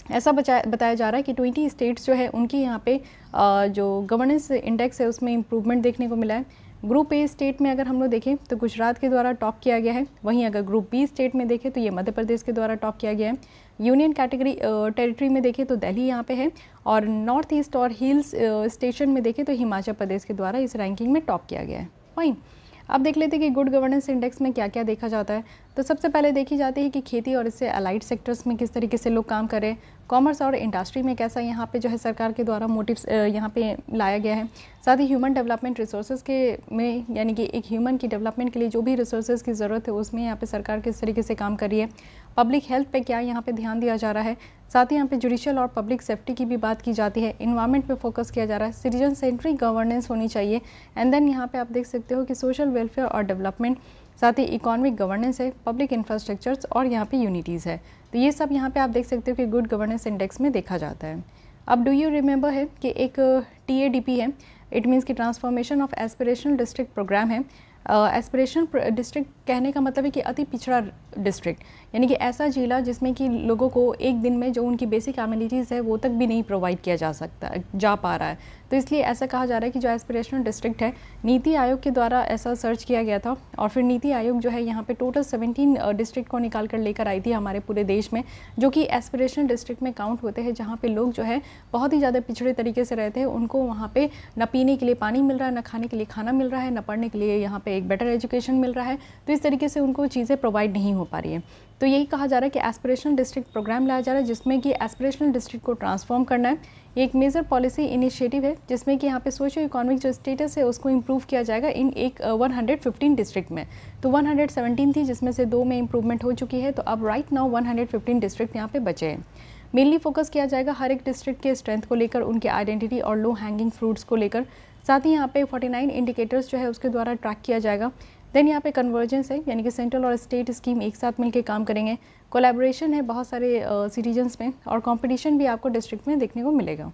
ऐसा बताया जा रहा है कि 20 स्टेट्स जो है उनकी यहाँ पे जो गवर्नेंस इंडेक्स है उसमें इम्प्रूवमेंट देखने को मिला है। ग्रुप ए स्टेट में अगर हम लोग देखें तो गुजरात के द्वारा टॉप किया गया है, वहीं अगर ग्रुप बी स्टेट में देखें तो ये मध्य प्रदेश के द्वारा टॉप किया गया है। यूनियन कैटेगरी टेरिटरी में देखें तो दिल्ली यहाँ पे है, और नॉर्थ ईस्ट और हिल्स स्टेशन में देखें तो हिमाचल प्रदेश के द्वारा इस रैंकिंग में टॉप किया गया है। फाइन, अब देख लेते हैं कि गुड गवर्नेंस इंडेक्स में क्या क्या देखा जाता है। तो सबसे पहले देखी जाती है कि खेती और इससे अलाइड सेक्टर्स में किस तरीके से लोग काम कर रहे हैं, कॉमर्स और इंडस्ट्री में कैसा यहाँ पे जो है सरकार के द्वारा मोटिव्स यहाँ पे लाया गया है। साथ ही ह्यूमन डेवलपमेंट रिसोर्सेज के में, यानी कि एक ह्यूमन की डेवलपमेंट के लिए जो भी रिसोर्सेज की ज़रूरत है उसमें यहाँ पे सरकार किस तरीके से काम कर रही है। पब्लिक हेल्थ पे क्या यहाँ पे ध्यान दिया जा रहा है। साथ ही यहाँ पे जुडिशियल और पब्लिक सेफ्टी की भी बात की जाती है। इन्वायरमेंट पे फोकस किया जा रहा है, सिटीजन सेंट्रिक गवर्नेंस होनी चाहिए। एंड देन यहाँ पे आप देख सकते हो कि सोशल वेलफेयर और डेवलपमेंट, साथ ही इकोनॉमिक गवर्नेंस है, पब्लिक इंफ्रास्ट्रक्चर्स और यहाँ पे यूनिटीज़ है। तो ये सब यहाँ पे आप देख सकते हो कि गुड गवर्नेंस इंडेक्स में देखा जाता है। अब डू यू रिमेंबर है कि एक TADP है, इट मीन्स कि transformation of aspirational district program है। एस्पिरेशनल डिस्ट्रिक्ट कहने का मतलब है कि अति पिछड़ा डिस्ट्रिक्ट, यानी कि ऐसा जिला जिसमें कि लोगों को एक दिन में जो उनकी बेसिक एमिनिटीज़ है वो तक भी नहीं प्रोवाइड किया जा पा रहा है। तो इसलिए ऐसा कहा जा रहा है कि जो एस्पिरेशनल डिस्ट्रिक्ट है, नीति आयोग के द्वारा ऐसा सर्च किया गया था, और फिर नीति आयोग जो है यहाँ पे टोटल 17 डिस्ट्रिक्ट को निकाल कर लेकर आई थी हमारे पूरे देश में, जो कि एस्पिरेशनल डिस्ट्रिक्ट में काउंट होते हैं, जहाँ पे लोग जो है बहुत ही ज़्यादा पिछड़े तरीके से रहते हैं। उनको वहाँ पे न पीने के लिए पानी मिल रहा है, न खाने के लिए खाना मिल रहा है, न पढ़ने के लिए यहाँ पे एक बेटर एजुकेशन मिल रहा है। तो इस तरीके से उनको चीज़ें प्रोवाइड नहीं हो पा रही है। तो यही कहा जा रहा है कि एस्पिरेशनल डिस्ट्रिक्ट प्रोग्राम लाया जा रहा है, जिसमें कि एस्पिरेशनल डिस्ट्रिक्ट को ट्रांसफॉर्म करना है। ये एक मेजर पॉलिसी इनिशिएटिव है जिसमें कि यहाँ पे सोशियो इकोनॉमिक जो स्टेटस है उसको इम्प्रूव किया जाएगा इन 115 डिस्ट्रिक्ट में। तो 117 थी जिसमें से 2 में इम्प्रूवमेंट हो चुकी है, तो अब राइट नाउ 115 डिस्ट्रिक्ट यहाँ पे बचे हैं। मेनली फोकस किया जाएगा हर एक डिस्ट्रिक्ट के स्ट्रेंथ को लेकर, उनके आइडेंटिटी और लो हैंगिंग फ्रूट्स को लेकर। साथ ही यहाँ पे 49 इंडिकेटर्स जो है उसके द्वारा ट्रैक किया जाएगा। देन यहाँ पे कन्वर्जेंस है, यानी कि सेंट्रल और स्टेट स्कीम एक साथ मिलकर काम करेंगे। कोलैबोरेशन है बहुत सारे सिटीजन्स में, और कंपटीशन भी आपको डिस्ट्रिक्ट में देखने को मिलेगा।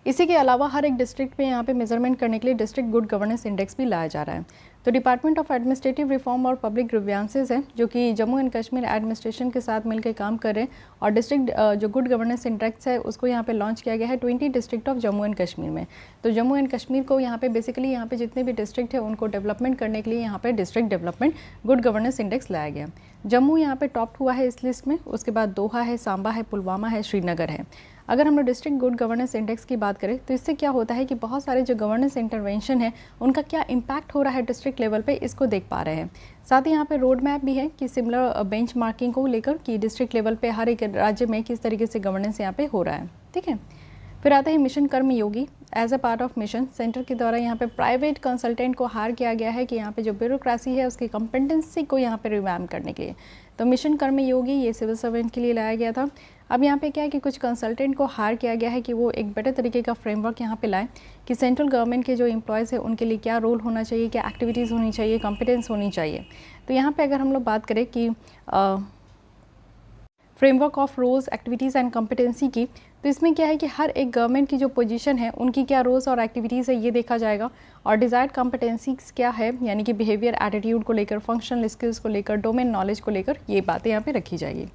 इसी के अलावा हर एक डिस्ट्रिक्ट पे यहाँ पे मेजरमेंट करने के लिए डिस्ट्रिक्ट गुड गवर्नेंस इंडेक्स भी लाया जा रहा है। तो डिपार्टमेंट ऑफ एडमिनिस्ट्रेटिव रिफॉर्म और पब्लिक ग्रीवेंसेस है, जो कि जम्मू एंड कश्मीर एडमिनिस्ट्रेशन के साथ मिलकर काम कर रहे हैं, और डिस्ट्रिक्ट जो गुड गवर्नेंस इंडेक्स है उसको यहाँ पे लॉन्च किया गया है 20 district of Jammu and Kashmir में। तो जम्मू एंड कश्मीर को यहाँ पे बेसिकली यहाँ पे जितने भी डिस्ट्रिक्ट है उनको डेवलपमेंट करने के लिए यहाँ पे district development good governance index लाया गया। जम्मू यहाँ पे टॉप हुआ है इस लिस्ट में, उसके बाद दोहा है, सांबा है, पुलवामा है, श्रीनगर है। अगर हम लोग डिस्ट्रिक्ट गुड गवर्नेंस इंडेक्स की बात करें तो इससे क्या होता है कि बहुत सारे जो गवर्नेंस इंटरवेंशन है उनका क्या इम्पैक्ट हो रहा है डिस्ट्रिक्ट लेवल पे, इसको देख पा रहे हैं। साथ ही यहाँ पे रोड मैप भी है कि सिमिलर बेंच मार्किंग को लेकर कि डिस्ट्रिक्ट लेवल पे हर एक राज्य में किस तरीके से गवर्नेंस यहाँ पे हो रहा है। ठीक है, फिर आता है mission Karmayogi. As a part of mission center के द्वारा यहाँ पे प्राइवेट कंसल्टेंट को हायर किया गया है कि यहाँ पे जो ब्यूरोक्रेसी है उसकी कॉम्पिटेंसी को यहाँ पे रिवैम्प करने के लिए। तो मिशन कर्मयोगी ये सिविल सर्वेंट के लिए लाया गया था। अब यहाँ पे क्या है कि कुछ कंसल्टेंट को हायर किया गया है कि वो एक बेटर तरीके का फ्रेमवर्क यहाँ पे लाएं कि सेंट्रल गवर्नमेंट के जो एम्प्लॉयज़ है उनके लिए क्या रोल होना चाहिए, क्या एक्टिविटीज़ होनी चाहिए, कॉम्पिटेंस होनी चाहिए। तो यहाँ पे अगर हम लोग बात करें कि framework of roles activities and competency की। तो इसमें क्या है कि हर एक गवर्नमेंट की जो पोजीशन है उनकी क्या रोल्स और एक्टिविटीज़ है ये देखा जाएगा, और डिज़ायर्ड कॉम्पिटेंसीज क्या है यानी कि बिहेवियर एटीट्यूड को लेकर, फंक्शनल स्किल्स को लेकर, डोमेन नॉलेज को लेकर ये बातें यहाँ पे रखी जाएगी।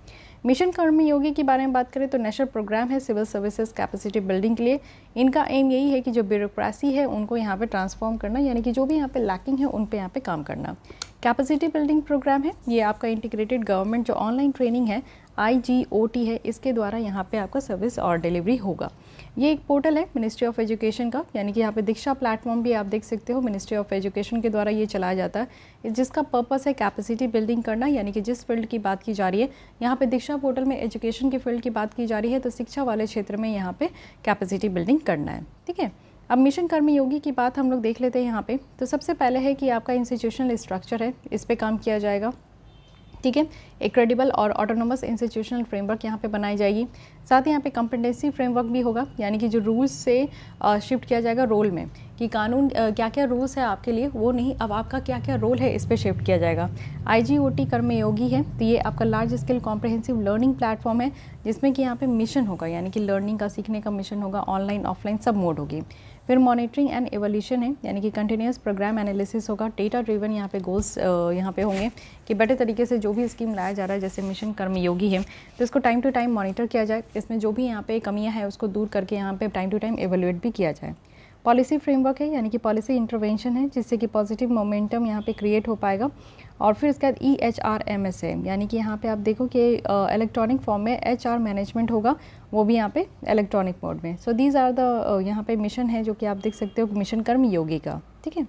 मिशन कर्मयोगी के बारे में बात करें तो नेशनल प्रोग्राम है सिविल सर्विसेज कैपेसिटी बिल्डिंग के लिए। इनका एम यही है कि जो ब्यूरोक्रेसी है उनको यहाँ पे ट्रांसफॉर्म करना, यानी कि जो भी यहाँ पे लैकिंग है उन पे यहाँ पे काम करना। कैपेसिटी बिल्डिंग प्रोग्राम है ये आपका इंटीग्रेटेड गवर्नमेंट जो ऑनलाइन ट्रेनिंग है IGOT है, इसके द्वारा यहाँ पे आपका सर्विस और डिलीवरी होगा। ये एक पोर्टल है मिनिस्ट्री ऑफ एजुकेशन का, यानी कि यहाँ पे दीक्षा प्लेटफॉर्म भी आप देख सकते हो, मिनिस्ट्री ऑफ एजुकेशन के द्वारा ये चलाया जाता है, जिसका पर्पस है कैपेसिटी बिल्डिंग करना, यानी कि जिस फील्ड की बात की जा रही है यहाँ पे दीक्षा पोर्टल में एजुकेशन की फील्ड की बात की जा रही है, तो शिक्षा वाले क्षेत्र में यहाँ पे कैपेसिटी बिल्डिंग करना है। ठीक है, अब मिशन कर्मयोगी की बात हम लोग देख लेते हैं यहाँ पे। तो सबसे पहले है कि आपका इंस्टीट्यूशनल स्ट्रक्चर है, इस पे काम किया जाएगा। ठीक है, एक क्रेडिबल और ऑटोनोमस इंस्टीट्यूशनल फ्रेमवर्क यहाँ पे बनाई जाएगी। साथ ही यहाँ पे कॉम्पिटेंसी फ्रेमवर्क भी होगा, यानी कि जो रूल्स से शिफ्ट किया जाएगा रोल में, कि कानून क्या क्या रूल्स है आपके लिए वो नहीं, अब आपका क्या क्या रोल है इस पे शिफ्ट किया जाएगा। IGOT कर्मयोगी है तो ये आपका large scale comprehensive learning platform है, जिसमें कि यहाँ पे मिशन होगा, यानी कि लर्निंग का, सीखने का मिशन होगा, ऑनलाइन ऑफलाइन सब मोड होगी। फिर मॉनिटरिंग एंड एवोल्यूशन है, यानी कि कंटिन्यूस प्रोग्राम एनालिसिस होगा, डेटा ड्रिवन यहाँ पे गोल्स यहाँ पे होंगे कि बेटर तरीके से जो भी स्कीम लाया जा रहा है, जैसे मिशन कर्मयोगी है तो इसको टाइम टू टाइम मॉनिटर किया जाए, इसमें जो भी यहाँ पे कमियाँ हैं उसको दूर करके यहाँ पे टाइम टू टाइम एवेल्यूएट भी किया जाए। पॉलिसी फ्रेमवर्क है, यानी कि पॉलिसी इंटरवेंशन है, जिससे कि पॉजिटिव मोमेंटम यहाँ पे क्रिएट हो पाएगा। और फिर इसके बाद EHRMS है, यानी कि यहाँ पे आप देखो कि इलेक्ट्रॉनिक फॉर्म में HR मैनेजमेंट होगा, वो भी यहाँ पे इलेक्ट्रॉनिक मोड में। सो दीज आर द यहाँ पे मिशन है जो कि आप देख सकते हो मिशन कर्मयोगी का। ठीक है,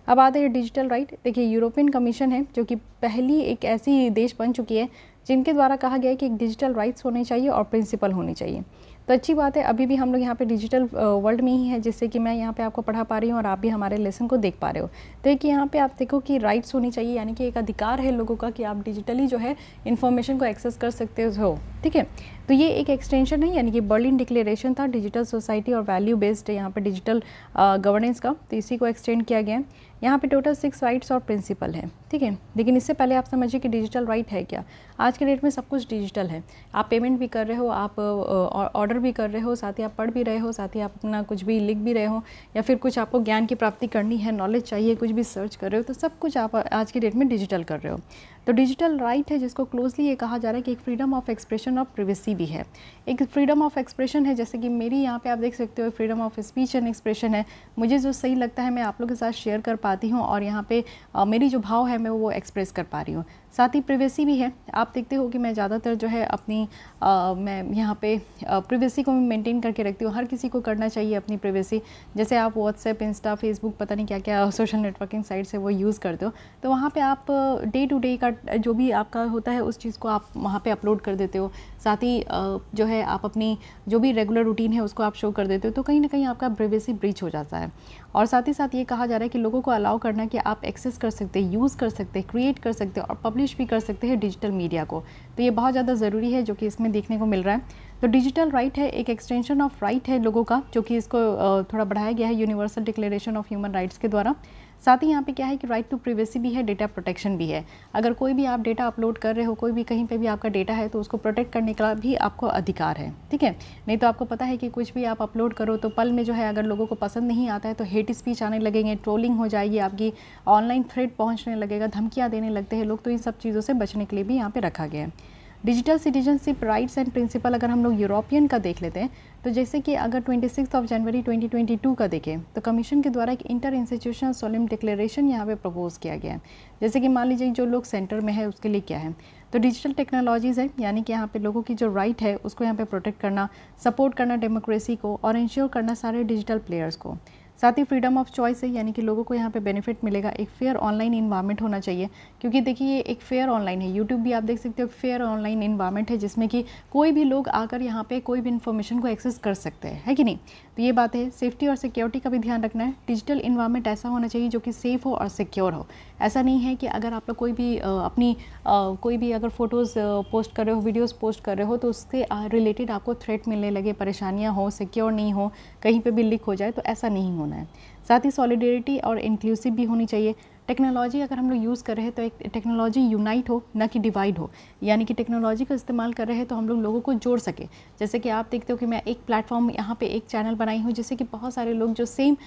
अब आते हैं डिजिटल राइट। देखिए यूरोपियन कमीशन है जो कि पहली एक ऐसी देश बन चुकी है जिनके द्वारा कहा गया है कि एक डिजिटल राइट्स होने चाहिए और प्रिंसिपल होनी चाहिए। तो अच्छी बात है, अभी भी हम लोग यहाँ पे डिजिटल वर्ल्ड में ही है, जिससे कि मैं यहाँ पे आपको पढ़ा पा रही हूँ और आप भी हमारे लेसन को देख पा रहे हो। तो एक यहाँ पे आप देखो कि राइट्स होनी चाहिए, यानी कि एक अधिकार है लोगों का कि आप डिजिटली जो है इन्फॉर्मेशन को एक्सेस कर सकते हो। ठीक है, तो ये एक एक्सटेंशन है, यानी कि बर्लिन डिक्लेरेशन था डिजिटल सोसाइटी और वैल्यू बेस्ड यहाँ पे डिजिटल गवर्नेंस का, तो इसी को एक्सटेंड किया गया है। यहाँ पे टोटल 6 राइट्स और प्रिंसिपल है। ठीक है, लेकिन इससे पहले आप समझिए कि डिजिटल राइट है क्या। आज के डेट में सब कुछ डिजिटल है, आप पेमेंट भी कर रहे हो, आप ऑर्डर भी कर रहे हो, साथ ही आप पढ़ भी रहे हो, साथ ही आप अपना कुछ भी लिख भी रहे हो, या फिर कुछ आपको ज्ञान की प्राप्ति करनी है, नॉलेज चाहिए, कुछ भी सर्च कर रहे हो, तो सब कुछ आप आज की डेट में डिजिटल कर रहे हो। तो डिजिटल राइट है जिसको क्लोजली ये कहा जा रहा है कि एक फ्रीडम ऑफ एक्सप्रेशन और प्रिवेसी भी है। एक फ्रीडम ऑफ एक्सप्रेशन है, जैसे कि मेरी यहाँ पे आप देख सकते हो freedom of speech and expression है, मुझे जो सही लगता है मैं आप लोगों के साथ शेयर कर पाती हूँ, और यहाँ पे मेरी जो भाव है मैं वो एक्सप्रेस कर पा रही हूँ। साथ ही प्रिवेसी भी है, आप देखते हो कि मैं ज़्यादातर जो है अपनी मैं यहाँ पे प्रिवेसी को मेंटेन करके रखती हूँ। हर किसी को करना चाहिए अपनी प्रिवेसी, जैसे आप व्हाट्सएप, इंस्टा, फेसबुक, पता नहीं क्या क्या सोशल नेटवर्किंग साइट्स है वो यूज़ करते हो, तो वहाँ पे आप डे टू डे का जो भी आपका होता है उस चीज़ को आप वहाँ पे अपलोड कर देते हो। साथ ही जो है आप अपनी जो भी रेगुलर रूटीन है उसको आप शो कर देते हो, तो कहीं ना कहीं आपका प्रिवेसी ब्रीच हो जाता है। और साथ ही साथ ये कहा जा रहा है कि लोगों को अलाउ करना कि आप एक्सेस कर सकते हैं, यूज़ कर सकते हैं, क्रिएट कर सकते हैं और पब्लिश भी कर सकते हैं डिजिटल मीडिया को। तो ये बहुत ज़्यादा ज़रूरी है जो कि इसमें देखने को मिल रहा है। तो डिजिटल राइट है, एक एक्सटेंशन ऑफ राइट है लोगों का, जो कि इसको थोड़ा बढ़ाया गया है universal declaration of human rights के द्वारा। साथ ही यहाँ पे क्या है कि राइट टू प्रिवेसी भी है, डेटा प्रोटेक्शन भी है। अगर कोई भी आप डेटा अपलोड कर रहे हो, कोई भी कहीं पे भी आपका डेटा है, तो उसको प्रोटेक्ट करने का भी आपको अधिकार है। ठीक है, नहीं तो आपको पता है कि कुछ भी आप अपलोड करो तो पल में जो है अगर लोगों को पसंद नहीं आता है तो हेट स्पीच आने लगेंगे, ट्रोलिंग हो जाएगी, आपकी ऑनलाइन थ्रेट पहुँचने लगेगा, धमकियाँ देने लगते हैं लोग। तो इन सब चीज़ों से बचने के लिए भी यहाँ पर रखा गया है। Digital citizenship rights and principle अगर हम लोग यूरोपियन का देख लेते हैं, तो जैसे कि अगर 26 जनवरी 2022 का देखें तो कमीशन के द्वारा एक इंटर इंस्टीट्यूशनल सोलेम डिक्लेरेशन यहाँ पे प्रपोज किया गया है। जैसे कि मान लीजिए जो लोग सेंटर में है उसके लिए क्या है, तो डिजिटल टेक्नोलॉजीज़ है, यानी कि यहाँ पे लोगों की जो राइट है उसको यहाँ पे प्रोटेक्ट करना, सपोर्ट करना डेमोक्रेसी को और इंश्योर करना सारे डिजिटल प्लेयर्स को। साथ ही फ्रीडम ऑफ चॉइस है, यानी कि लोगों को यहाँ पे बेनिफिट मिलेगा। एक फेयर ऑनलाइन इन्वायरमेंट होना चाहिए, क्योंकि देखिए ये एक फेयर ऑनलाइन है, यूट्यूब भी आप देख सकते हो फेयर ऑनलाइन इन्वायरमेंट है, जिसमें कि कोई भी लोग आकर यहाँ पे कोई भी इन्फॉर्मेशन को एक्सेस कर सकते हैं, है कि नहीं। तो ये बात है, सेफ्टी और सिक्योरिटी का भी ध्यान रखना है। डिजिटल इन्वायरमेंट ऐसा होना चाहिए जो कि सेफ़ हो और सिक्योर हो। ऐसा नहीं है कि अगर आप लोग कोई भी अपनी कोई भी अगर फ़ोटोज़ पोस्ट कर रहे हो, वीडियोज़ पोस्ट कर रहे हो, तो उससे रिलेटेड आपको थ्रेट मिलने लगे, परेशानियाँ हो, सिक्योर नहीं हो, कहीं पर भी लीक हो जाए, तो ऐसा नहीं होना है। साथ ही सॉलिडेरिटी और इंक्लूसिव भी होनी चाहिए। टेक्नोलॉजी अगर हम लोग यूज़ कर रहे हैं तो एक टेक्नोलॉजी यूनाइट हो, ना कि डिवाइड हो, यानी कि टेक्नोलॉजी का इस्तेमाल कर रहे हैं तो हम लोगों को जोड़ सके। जैसे कि आप देखते हो कि मैं एक प्लेटफॉर्म यहाँ पे एक चैनल बनाई हूँ जिससे कि बहुत सारे लोग जो सेम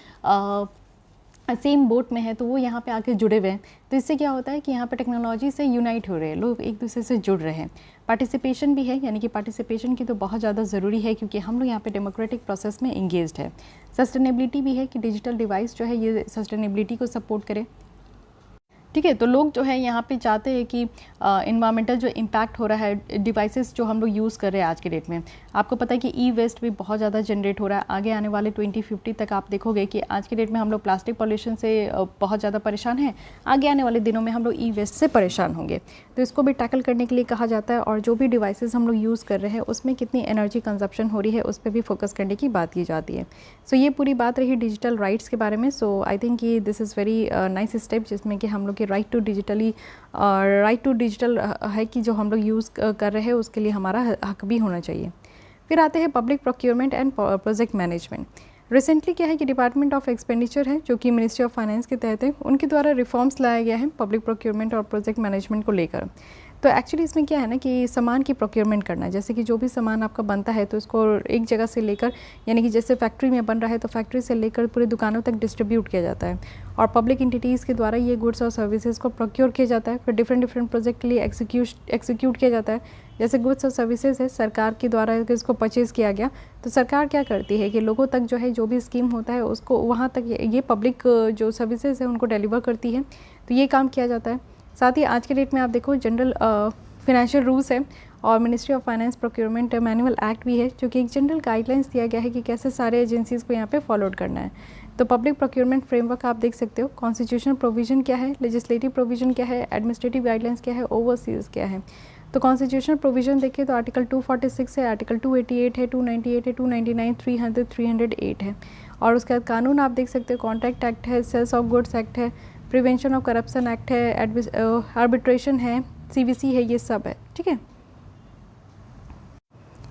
बोट में है तो वो यहाँ पे आके जुड़े हुए हैं। तो इससे क्या होता है कि यहाँ पे टेक्नोलॉजी से यूनाइट हो रहे हैं, लोग एक दूसरे से जुड़ रहे हैं। पार्टिसिपेशन भी है, यानी कि पार्टिसिपेशन की तो बहुत ज़्यादा ज़रूरी है क्योंकि हम लोग यहाँ पे डेमोक्रेटिक प्रोसेस में इंगेज्ड है। सस्टेनेबिलिटी भी है कि डिजिटल डिवाइस जो है ये सस्टेनेबिलिटी को सपोर्ट करे। ठीक है, तो लोग जो है यहाँ पे चाहते हैं कि इन्वायरमेंटल जो इम्पैक्ट हो रहा है डिवाइसेस जो हम लोग यूज़ कर रहे हैं आज के डेट में, आपको पता है कि ई वेस्ट भी बहुत ज़्यादा जनरेट हो रहा है। आगे आने वाले 2050 तक आप देखोगे कि आज के डेट में हम लोग प्लास्टिक पॉल्यूशन से बहुत ज़्यादा परेशान हैं, आगे आने वाले दिनों में हम लोग ई वेस्ट से परेशान होंगे। तो इसको भी टैकल करने के लिए कहा जाता है, और जो भी डिवाइसेस हम लोग यूज़ कर रहे हैं उसमें कितनी एनर्जी कंजप्शन हो रही है उस पर भी फोकस करने की बात की जाती है। सो ये पूरी बात रही डिजिटल राइट्स के बारे में। सो आई थिंक कि this is very nice step जिसमें कि हम लोग के राइट टू डिजिटल है कि जो हम लोग यूज़ कर रहे हैं उसके लिए हमारा हक भी होना चाहिए। फिर आते हैं public procurement and project management. Recently क्या है कि डिपार्टमेंट ऑफ एक्सपेंडिचर है जो कि मिनिस्ट्री ऑफ फाइनेंस के तहत है, उनके द्वारा रिफॉर्म्स लाया गया है पब्लिक प्रोक्योरमेंट और प्रोजेक्ट मैनेजमेंट को लेकर। तो एक्चुअली इसमें क्या है ना कि सामान की प्रोक्योरमेंट करना है, जैसे कि जो भी सामान आपका बनता है तो उसको एक जगह से लेकर, यानी कि जैसे फैक्ट्री में बन रहा है तो फैक्ट्री से लेकर पूरी दुकानों तक डिस्ट्रीब्यूट किया जाता है, और पब्लिक एंटिटीज़ के द्वारा ये गुड्स और सर्विसेज को प्रोक्योर किया जाता है, फिर डिफरेंट प्रोजेक्ट के लिए एक्सिक्यूट किया जाता है। जैसे गुड्स और सर्विसेज है सरकार के द्वारा इसको परचेज़ किया गया, तो सरकार क्या करती है कि लोगों तक जो है जो भी स्कीम होता है उसको वहाँ तक ये पब्लिक जो सर्विसेज है उनको डिलीवर करती है, तो ये काम किया जाता है। साथ ही आज के डेट में आप देखो जनरल फिनेंशियल रूल्स है और ministry of finance procurement manual act भी है जो कि एक जनरल गाइडलाइंस दिया गया है कि कैसे सारे एजेंसीज़ को यहाँ पे फॉलोड करना है। तो पब्लिक प्रोक्योरमेंट फ्रेमवर्क आप देख सकते हो, कॉन्स्टिट्यूशनल प्रोविजन क्या है, लेजिस्लेटिव प्रोविजन क्या है, एडमिनिस्ट्रेटिव गाइडलाइंस क्या है, ओवरसीज क्या है। तो कॉन्स्टिट्यूशनल प्रोविजन देखिए तो आर्टिकल 246 है, आर्टिकल 288 है, 298 है, 299, 300, 308 है। और उसके बाद कानून आप देख सकते हो, कॉन्ट्रैक्ट एक्ट है, सेल्स ऑफ गुड्स एक्ट है, प्रिवेंशन ऑफ करप्शन एक्ट है, आर्बिट्रेशन है, CVC है, ये सब है। ठीक है,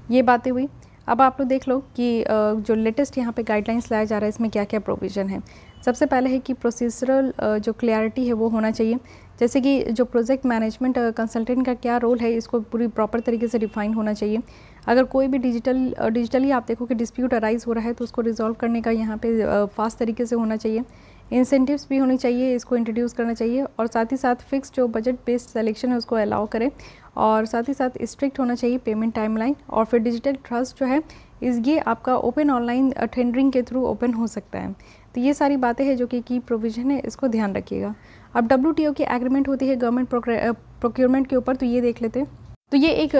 ये बातें हुई। अब आप लोग देख लो कि जो लेटेस्ट यहाँ पे गाइडलाइंस लाया जा रहा है इसमें क्या क्या प्रोविज़न है। सबसे पहले है कि प्रोसीजरल जो क्लैरिटी है वो होना चाहिए, जैसे कि जो प्रोजेक्ट मैनेजमेंट कंसल्टेंट का क्या रोल है इसको पूरी प्रॉपर तरीके से डिफाइन होना चाहिए। अगर कोई भी डिजिटली आप देखो कि डिस्प्यूट अराइज हो रहा है तो उसको रिजॉल्व करने का यहाँ पे फास्ट तरीके से होना चाहिए। इंसेंटिव्स भी होनी चाहिए, इसको इंट्रोड्यूस करना चाहिए, और साथ ही साथ फिक्स जो बजट बेस्ड सिलेक्शन है उसको अलाउ करें, और साथ ही साथ स्ट्रिक्ट होना चाहिए पेमेंट टाइमलाइन। और फिर डिजिटल ट्रस्ट जो है ये आपका ओपन ऑनलाइन टेंडरिंग के थ्रू ओपन हो सकता है। तो ये सारी बातें हैं जो कि की प्रोविज़न है, इसको ध्यान रखिएगा। अब WTO की एग्रीमेंट होती है गवर्नमेंट प्रोक्योरमेंट के ऊपर, तो ये देख लेते हैं। तो ये एक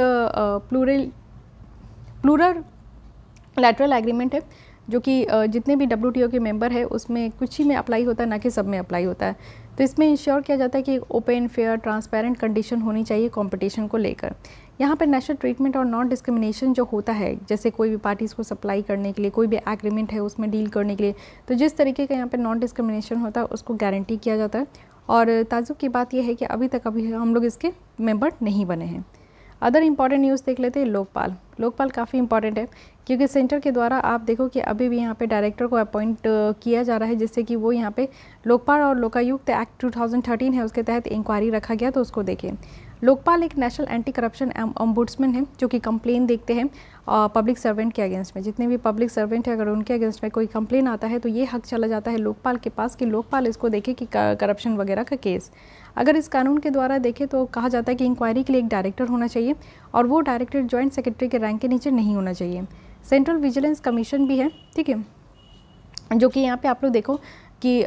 प्लूरल लैटरल एग्रीमेंट है जो कि जितने भी WTO के मेंबर है उसमें कुछ ही में अप्लाई होता है, ना कि सब में अप्लाई होता है। तो इसमें इंश्योर किया जाता है कि एक ओपन फेयर ट्रांसपेरेंट कंडीशन होनी चाहिए कंपटीशन को लेकर। यहाँ पर नेशनल ट्रीटमेंट और नॉन डिस्क्रिमिनेशन जो होता है, जैसे कोई भी पार्टीज़ को सप्लाई करने के लिए कोई भी एग्रीमेंट है उसमें डील करने के लिए, तो जिस तरीके का यहाँ पर नॉन डिस्क्रिमिनेशन होता है उसको गारंटी किया जाता है। और ताज्जुब की बात यह है कि अभी हम लोग इसके मेंबर नहीं बने हैं। अदर इंपॉर्टेंट न्यूज़ देख लेते हैं। लोकपाल काफ़ी इंपॉर्टेंट है क्योंकि सेंटर के द्वारा आप देखो कि अभी भी यहाँ पे डायरेक्टर को अपॉइंट किया जा रहा है, जिससे कि वो यहाँ पे लोकपाल और लोकायुक्त एक्ट 2013 है उसके तहत इंक्वायरी रखा गया, तो उसको देखें। लोकपाल एक नेशनल एंटी करप्शन ओम्बुड्समैन है जो कि कंप्लेन देखते हैं पब्लिक सर्वेंट के अगेंस्ट में। जितने भी पब्लिक सर्वेंट है अगर उनके अगेंस्ट में कोई कंप्लेन आता है तो ये हक चला जाता है लोकपाल के पास कि लोकपाल इसको देखे कि करप्शन वगैरह का केस। अगर इस कानून के द्वारा देखें तो कहा जाता है कि इंक्वायरी के लिए एक डायरेक्टर होना चाहिए और वो डायरेक्टर जॉइंट सेक्रेटरी के रैंक के नीचे नहीं होना चाहिए। सेंट्रल विजिलेंस कमीशन भी है, ठीक है, जो कि यहाँ पे आप लोग देखो कि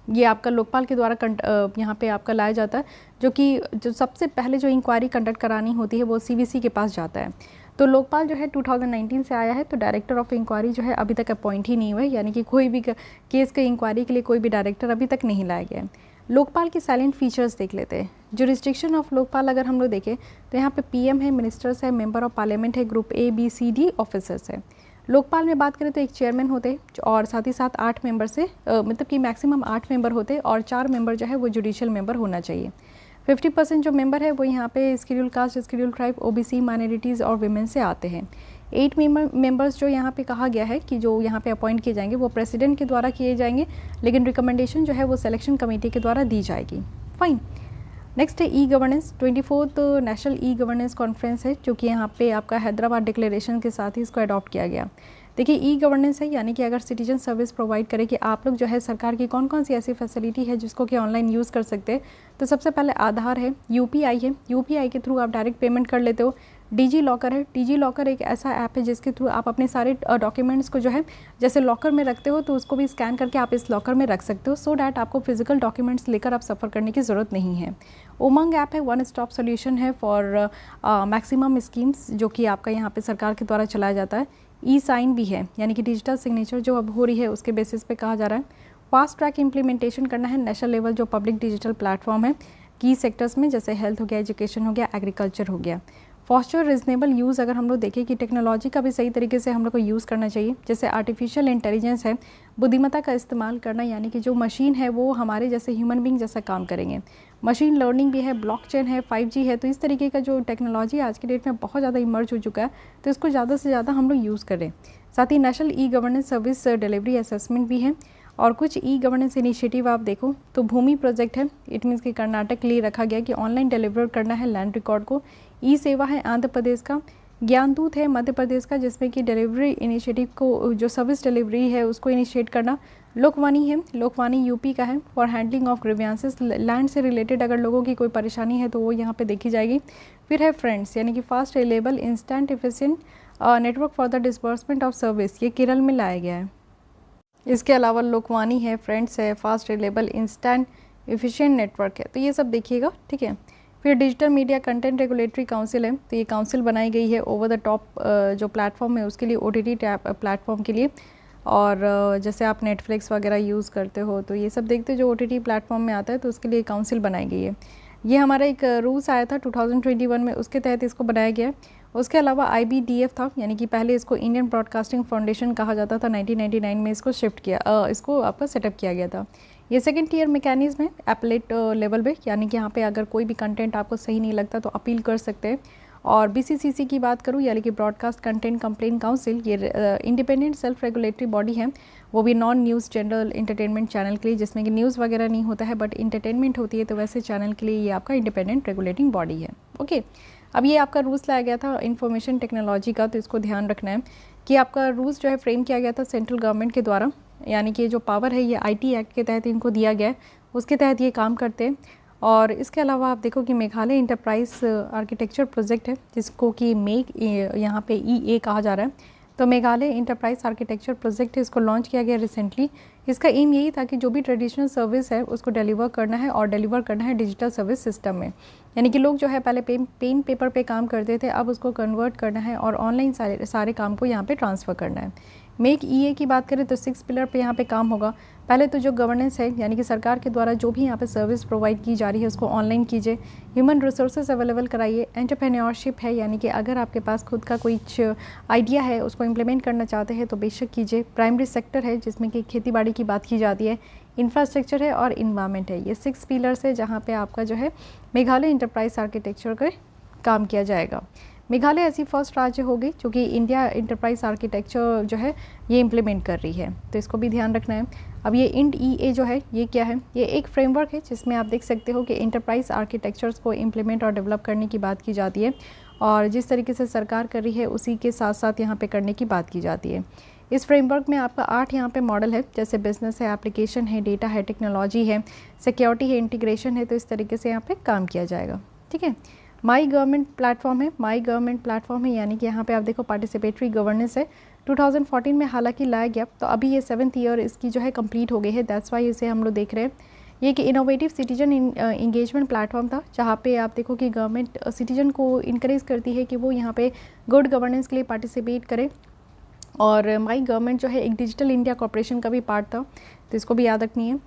ये आपका लोकपाल के द्वारा यहाँ पे आपका लाया जाता है, जो सबसे पहले जो इंक्वायरी कंडक्ट करानी होती है वो CVC के पास जाता है। तो लोकपाल जो है 2019 से आया है, तो डायरेक्टर ऑफ इंक्वायरी जो है अभी तक अपॉइंट ही नहीं हुआ है, यानी कि कोई भी केस के इंक्वायरी के लिए कोई भी डायरेक्टर अभी तक नहीं लाया गया है। लोकपाल के साइलेंट फीचर्स देख लेते हैं। जुरिस्डिक्शन ऑफ लोकपाल अगर हम लोग देखें तो यहाँ पे PM है, मिनिस्टर्स है, मेंबर ऑफ पार्लियामेंट है, group A, B, C, D officers है। लोकपाल में बात करें तो एक चेयरमैन होते हैं और साथ ही साथ 8 मेंबर से मतलब कि मैक्सिमम 8 मेंबर होते हैं और 4 मेंबर जो है वो जुडिशियल मेंबर होना चाहिए। 50% जो मेंबर है वो यहाँ पे schedule caste, schedule tribe, OBC, minorities और वीमेन से आते हैं। 8 मेंबर्स जो यहाँ पे कहा गया है कि जो यहाँ पे अपॉइंट किए जाएंगे वो प्रेसिडेंट के द्वारा किए जाएंगे, लेकिन रिकमेंडेशन जो है वो सिलेक्शन कमेटी के द्वारा दी जाएगी। फाइन। नेक्स्ट है e governance. 24th national E governance conference है जो कि यहाँ पे आपका हैदराबाद डिक्लेरेशन के साथ ही इसको अडॉप्ट किया गया। देखिए ई गवर्नेंस है यानी कि अगर सिटीजन सर्विस प्रोवाइड करे कि आप लोग जो है सरकार की कौन कौन सी ऐसी फैसिलिटी है जिसको कि ऑनलाइन यूज़ कर सकते हैं, तो सबसे पहले आधार है, यूपीआई है, यूपीआई के थ्रू आप डायरेक्ट पेमेंट कर लेते हो। डिजी लॉकर है, डिजी लॉकर एक ऐसा ऐप है जिसके थ्रू आप अपने सारे डॉक्यूमेंट्स को जो है जैसे लॉकर में रखते हो तो उसको भी स्कैन करके आप इस लॉकर में रख सकते हो, सो डैट आपको फिजिकल डॉक्यूमेंट्स लेकर आप सफ़र करने की ज़रूरत नहीं है। उमंग ऐप है, वन स्टॉप सोल्यूशन है फॉर मैक्सिमम स्कीम्स जो कि आपका यहाँ पे सरकार के द्वारा चलाया जाता है। ई साइन भी है यानी कि डिजिटल सिग्नेचर जो अब हो रही है उसके बेसिस पे कहा जा रहा है। फास्ट ट्रैक इम्प्लीमेंटेशन करना है नेशनल लेवल जो पब्लिक डिजिटल प्लेटफॉर्म है की सेक्टर्स में, जैसे हेल्थ हो गया, एजुकेशन हो गया, एग्रीकल्चर हो गया। फॉस्चर रिजनेबल यूज़ अगर हम लोग देखें कि टेक्नोलॉजी का भी सही तरीके से हम लोग को यूज़ करना चाहिए, जैसे आर्टिफिशियल इंटेलिजेंस है, बुद्धिमत्ता का इस्तेमाल करना यानी कि जो मशीन है वो हमारे जैसे ह्यूमन बींग जैसा काम करेंगे। मशीन लर्निंग भी है, ब्लॉकचेन है, 5G है, तो इस तरीके का जो टेक्नोलॉजी आज की डेट में बहुत ज़्यादा इमर्ज हो चुका है, तो इसको ज़्यादा से ज़्यादा हम लोग यूज़ करें। साथ ही national E governance service delivery assessment भी है। और कुछ ई गवर्नेंस इनिशिएटिव आप देखो तो भूमि प्रोजेक्ट है, इट मीन्स कि कर्नाटक के लिए रखा गया कि ऑनलाइन डिलीवर करना है लैंड रिकॉर्ड को। ई सेवा है आंध्र प्रदेश का। ज्ञानदूत है मध्य प्रदेश का जिसमें कि डिलीवरी इनिशिएटिव को जो सर्विस डिलीवरी है उसको इनिशिएट करना। लोकवाणी है, लोकवाणी यूपी का है for handling of grievances, land से रिलेटेड अगर लोगों की कोई परेशानी है तो वो यहाँ पे देखी जाएगी। फिर है फ्रेंड्स यानी कि fast reliable instant efficient network for the disbursement of service, ये केरल में लाया गया है। इसके अलावा लोकवाणी है, फ्रेंड्स है, fast reliable instant efficient network है, तो ये सब देखिएगा, ठीक है। फिर digital media content regulatory council है, तो ये काउंसिल बनाई गई है ओवर द टॉप जो प्लेटफॉर्म है उसके लिए, OTT प्लेटफॉर्म के लिए। और जैसे आप नेटफ्लिक्स वगैरह यूज़ करते हो तो ये सब देखते हो जो OTT प्लेटफॉर्म में आता है, तो उसके लिए काउंसिल बनाई गई है। ये हमारा एक रूल्स आया था 2021 में, उसके तहत इसको बनाया गया है। उसके अलावा IBDF था यानी कि पहले इसको इंडियन ब्रॉडकास्टिंग फाउंडेशन कहा जाता था, 1999 में इसको शिफ्ट किया, इसको आपका सेटअप किया गया था। ये सेकंड टियर मैकेनिज्म है एपलेट लेवल पे, यानी कि यहाँ पे अगर कोई भी कंटेंट आपको सही नहीं लगता तो अपील कर सकते हैं। और BCCC की बात करूँ यानी कि ब्रॉडकास्ट कंटेंट कंप्लेंट काउंसिल, ये इंडिपेंडेंट सेल्फ रेगुलेटरी बॉडी है, वो भी non news general entertainment channel के लिए, जिसमें कि न्यूज़ वगैरह नहीं होता है बट इंटरटेनमेंट होती है, तो वैसे चैनल के लिए ये आपका इंडिपेंडेंट रेगुलेटिंग बॉडी है। ओके, अब ये आपका रूल्स लाया गया था इंफॉर्मेशन टेक्नोलॉजी का, तो इसको ध्यान रखना है कि आपका रूल्स जो है फ्रेम किया गया था सेंट्रल गवर्नमेंट के द्वारा, यानी कि जो पावर है ये IT एक्ट के तहत इनको दिया गया है, उसके तहत ये काम करते हैं। और इसके अलावा आप देखो कि मेघालय इंटरप्राइज आर्किटेक्चर प्रोजेक्ट है जिसको कि मेक यहाँ पे EA कहा जा रहा है, तो मेघालय इंटरप्राइज आर्किटेक्चर प्रोजेक्ट है, इसको लॉन्च किया गया रिसेंटली। इसका एम यही था कि जो भी ट्रेडिशनल सर्विस है उसको डिलीवर करना है, और डिलीवर करना है डिजिटल सर्विस सिस्टम में, यानी कि लोग जो है पहले पेन पेपर पे काम करते थे, अब उसको कन्वर्ट करना है और ऑनलाइन सारे काम को यहाँ पे ट्रांसफ़र करना है। मेक EA की बात करें तो 6 पिलर पे यहाँ पे काम होगा। पहले तो जो गवर्नेंस है यानी कि सरकार के द्वारा जो भी यहाँ पे सर्विस प्रोवाइड की जा रही है उसको ऑनलाइन कीजिए, ह्यूमन रिसोर्सेज अवेलेबल कराइए, एंटरप्रेन्योरशिप है यानी कि अगर आपके पास खुद का कोई आइडिया है उसको इम्प्लीमेंट करना चाहते हैं तो बेशक कीजिए। प्राइमरी सेक्टर है जिसमें कि खेती बाड़ी की बात की जाती है, इंफ्रास्ट्रक्चर है और इन्वायरमेंट है, ये 6 पिलर्स है जहाँ पे आपका जो है मेघालय इंटरप्राइज आर्किटेक्चर का काम किया जाएगा। मेघालय ऐसी फर्स्ट राज्य होगी जो कि इंडिया इंटरप्राइज आर्किटेक्चर जो है ये इम्प्लीमेंट कर रही है, तो इसको भी ध्यान रखना है। अब ये IND-EA जो है ये क्या है, ये एक फ्रेमवर्क है जिसमें आप देख सकते हो कि इंटरप्राइज आर्किटेक्चर्स को इम्प्लीमेंट और डेवलप करने की बात की जाती है, और जिस तरीके से सरकार कर रही है उसी के साथ साथ यहाँ पे करने की बात की जाती है। इस फ्रेमवर्क में आपका 8 यहाँ पे मॉडल है, जैसे बिजनेस है, एप्लीकेशन है, डेटा है, टेक्नोलॉजी है, सिक्योरिटी है, इंटीग्रेशन है, तो इस तरीके से यहाँ पे काम किया जाएगा। ठीक है, माई गवर्नमेंट प्लेटफॉर्म है, माई गवर्नमेंट प्लेटफॉर्म है यानी कि यहाँ पे आप देखो पार्टिसिपेटरी गवर्नेंस है, 2014 में हालांकि लाया गया, तो अभी ये 7th ईयर इसकी जो है कंप्लीट हो गई है, दैट्स वाई इसे हम लोग देख रहे हैं। ये कि इनोवेटिव सिटीजन इंगेजमेंट प्लेटफॉर्म था, जहाँ पे आप देखो कि गवर्नमेंट सिटीजन को इनकरेज करती है कि वो यहाँ पे गुड गवर्नेंस के लिए पार्टिसिपेट करें। और माई गवर्नमेंट जो है एक डिजिटल इंडिया कॉर्पोरेशन का भी पार्ट था, तो इसको भी याद रखनी है।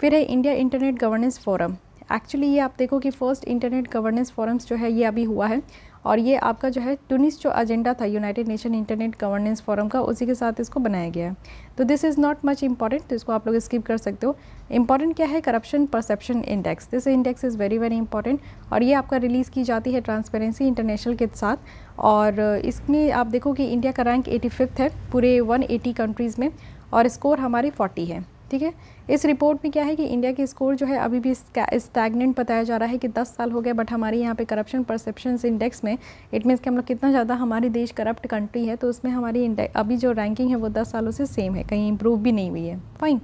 फिर है India internet governance forum, actually ये आप देखो कि फर्स्ट इंटरनेट गवर्नेंस फोरम्स जो है ये अभी हुआ है, और ये आपका जो है ट्यूनिस जो एजेंडा था United nation internet governance forum का, उसी के साथ इसको बनाया गया है। तो this is not much important, तो इसको आप लोग स्किप कर सकते हो। इंपॉर्टेंट क्या है, corruption perception index, this index is very very important, और ये आपका रिलीज़ की जाती है ट्रांसपेरेंसी इंटरनेशनल के साथ। और इसमें आप देखो कि इंडिया का रैंक 85th है पूरे 180 कंट्रीज़ में, और स्कोर हमारी 40 है। ठीक है, इस रिपोर्ट में क्या है कि इंडिया की स्कोर जो है अभी भी स्टैगनेंट बताया जा रहा है कि 10 साल हो गए, बट हमारे यहाँ पे करप्शन परसेप्शन इंडेक्स में, इट मीन्स कि हम लोग कितना ज़्यादा हमारी देश करप्ट कंट्री है, तो उसमें हमारी अभी जो रैंकिंग है वो 10 सालों से सेम है, कहीं इंप्रूव भी नहीं हुई है। फाइन।